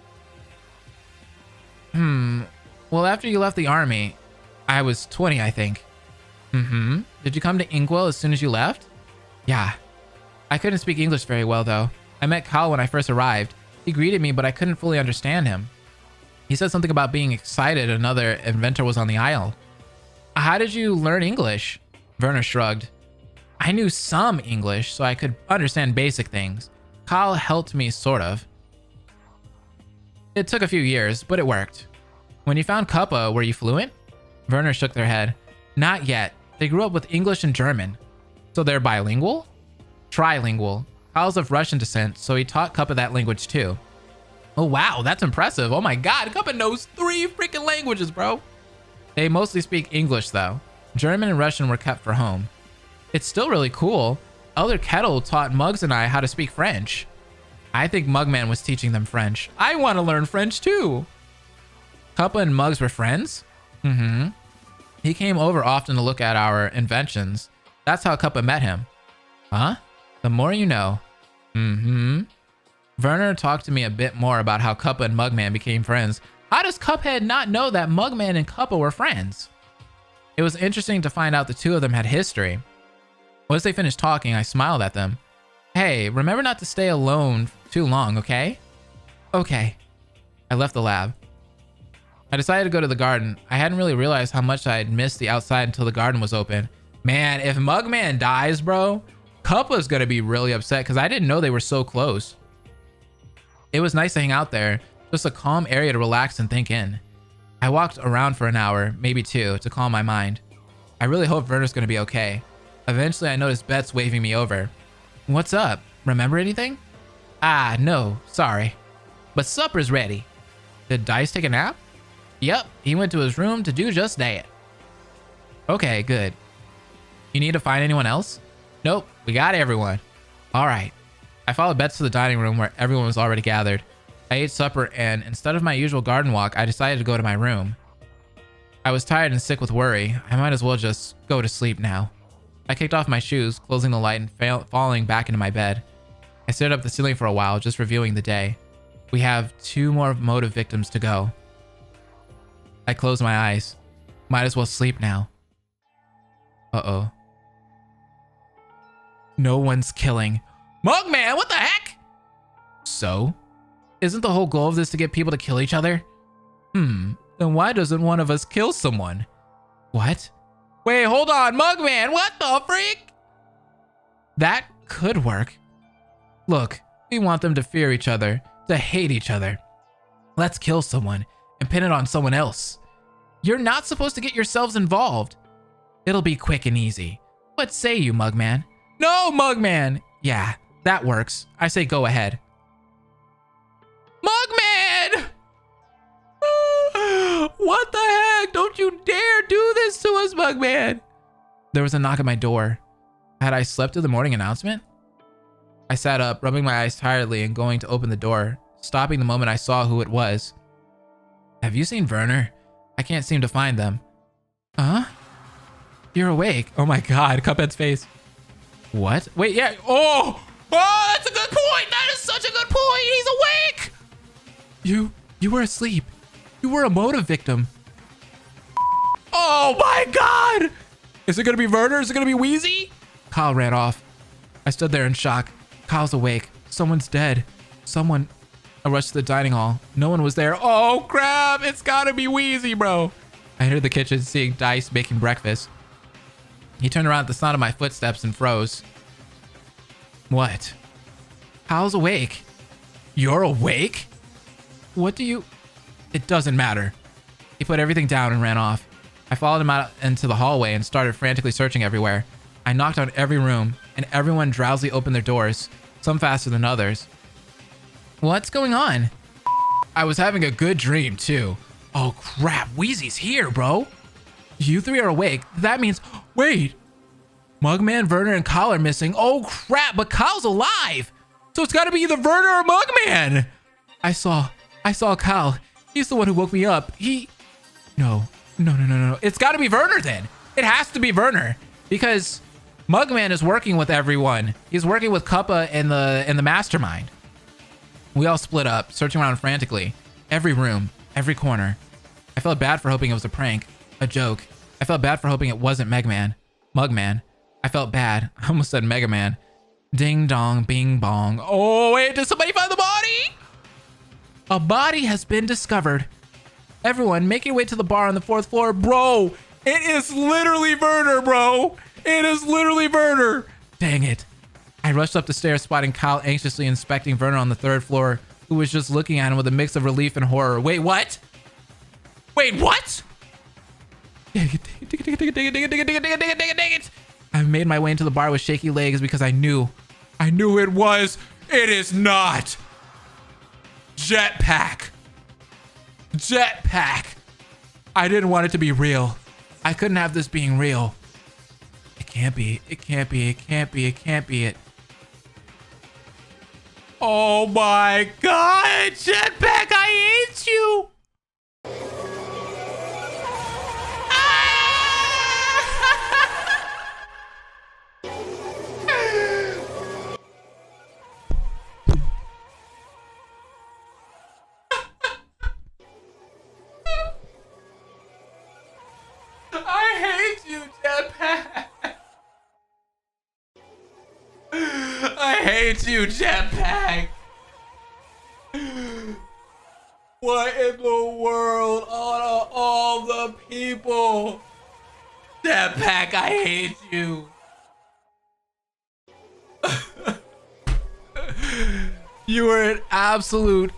S1: Well, after you left the army, I was 20, I think. Did you come to Inkwell as soon as you left? Yeah. I couldn't speak English very well, though. I met Kyle when I first arrived. He greeted me, but I couldn't fully understand him. He said something about being excited another inventor was on the isle. How did you learn English? Werner shrugged. I knew some English, so I could understand basic things. Kyle helped me, sort of. It took a few years, but it worked. When you found Kuppa, were you fluent? Werner shook their head. Not yet. They grew up with English and German. So they're bilingual? Trilingual. Kyle's of Russian descent, so he taught Kuppa that language too. Oh wow, that's impressive. Oh my god, Kuppa knows 3 freaking languages, bro. They mostly speak English though. German and Russian were kept for home. It's still really cool. Elder Kettle taught Muggs and I how to speak French. I think Mugman was teaching them French. I want to learn French too. Kuppa and Muggs were friends? He He came over often to look at our inventions. That's how Cuppa met him. Huh? The more you know. Mm-hmm. Werner talked to me a bit more about how Cuppa and Mugman became friends. How does Cuphead not know that Mugman and Cuppa were friends? It was interesting to find out the two of them had history. Once they finished talking, I smiled at them. Hey, remember not to stay alone too long, okay? Okay. I left the lab. I decided to go to the garden. I hadn't really realized how much I had missed the outside until the garden was open. Man, if Mugman dies, bro, Cuppa's gonna be really upset because I didn't know they were so close. It was nice to hang out there, just a calm area to relax and think in. I walked around for an hour, maybe two, to calm my mind. I really hope Werner's gonna be okay. Eventually, I noticed Bet's waving me over. What's up? Remember anything? Ah, no, sorry. But supper's ready. Did Dice take a nap? Yep, he went to his room to do just that. Okay, good. You need to find anyone else? Nope, we got everyone. All right. I followed Bets to the dining room where everyone was already gathered. I ate supper and instead of my usual garden walk, I decided to go to my room. I was tired and sick with worry. I might as well just go to sleep now. I kicked off my shoes, closing the light and falling back into my bed. I stared up at the ceiling for a while, just reviewing the day. We have 2 more motive victims to go. I closed my eyes. Might as well sleep now. Uh-oh. No one's killing. Mugman, what the heck? So? Isn't the whole goal of this to get people to kill each other? Then why doesn't one of us kill someone? What? Wait, hold on, Mugman, what the freak? That could work. Look, we want them to fear each other, to hate each other. Let's kill someone and pin it on someone else. You're not supposed to get yourselves involved. It'll be quick and easy. What say you, Mugman? No, Mugman! Yeah, that works. I say go ahead. Mugman! What the heck? Don't you dare do this to us, Mugman! There was a knock at my door. Had I slept through the morning announcement? I sat up, rubbing my eyes tiredly and going to open the door, stopping the moment I saw who it was. Have you seen Werner? I can't seem to find them. Huh? You're awake. Oh my god, Cuphead's face. What? Wait, yeah. Oh! Oh, that's a good point! That is such a good point! He's awake! You were asleep. You were a motive victim. Oh my god! Is it gonna be Werner? Is it gonna be Wheezy? Kyle ran off. I stood there in shock. Kyle's awake. Someone's dead. Someone... I rushed to the dining hall. No one was there. Oh crap! It's gotta be Wheezy, bro. I entered the kitchen, seeing Dice making breakfast. He turned around at the sound of my footsteps and froze. What? Kyle's awake. You're awake? What do you... It doesn't matter. He put everything down and ran off. I followed him out into the hallway and started frantically searching everywhere. I knocked on every room, and everyone drowsily opened their doors, some faster than others. What's going on? I was having a good dream, too. Oh, crap. Wheezy's here, bro. You 3 are awake. That means... Wait. Mugman, Werner, and Kyle are missing. Oh, crap. But Kyle's alive. So it's got to be either Werner or Mugman. I saw Kyle. He's the one who woke me up. No. It's got to be Werner then. It has to be Werner. Because Mugman is working with everyone. He's working with Cuppa and the mastermind. We all split up, searching around frantically. Every room, every corner. I felt bad for hoping it was a prank, a joke. I felt bad for hoping it wasn't Mugman. I felt bad. I almost said Mega Man. Ding dong, bing bong. Oh, wait, did somebody find the body? A body has been discovered. Everyone, make your way to the bar on the 4th floor. Bro, it is literally Werner, bro. It is literally Werner. Dang it. I rushed up the stairs, spotting Kyle anxiously inspecting Werner on the 3rd floor, who was just looking at him with a mix of relief and horror. Wait, what? Wait, what? Dang it. I made my way into the bar with shaky legs because I knew it was. It is not. Jetpack. I didn't want it to be real. I couldn't have this being real. It can't be it. Oh my god, Jetpack, I hate you. Ah! hate you, Jetpack. What in the world? Out of all the people. Jetpack, I hate you. You are an absolute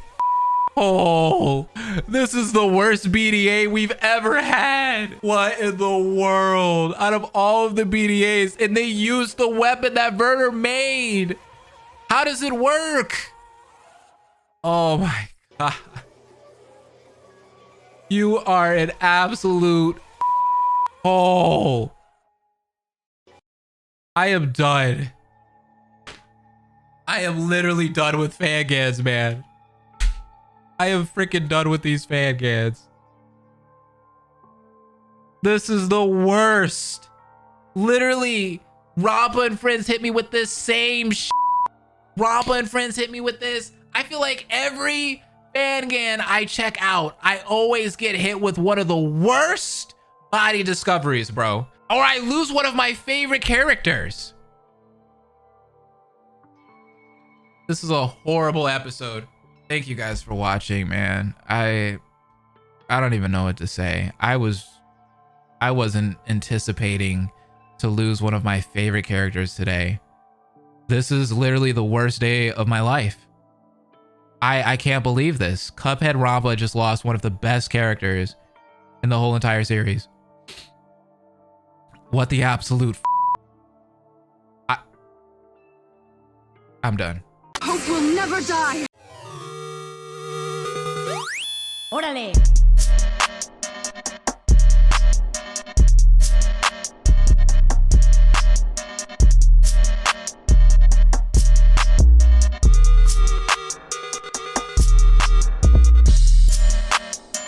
S1: hole. This is the worst BDA we've ever had. What in the world? Out of all of the BDAs, and they used the weapon that Werner made. How does it work? Oh my God. You are an absolute hole. I am done. I am literally done with fangans, man. I am freaking done with these fangans. This is the worst. Literally, Rampa and friends hit me with this same shit. Rampa and friends hit me with this. I feel like every fangan I check out, I always get hit with one of the worst body discoveries, bro. Or I lose one of my favorite characters. This is a horrible episode. Thank you guys for watching, man. I don't even know what to say. I wasn't anticipating to lose one of my favorite characters today. This is literally the worst day of my life. I can't believe this. Cupheadronpa just lost one of the best characters in the whole entire series. What the absolute I'm done.
S2: Hope will never die.
S3: ¡Órale!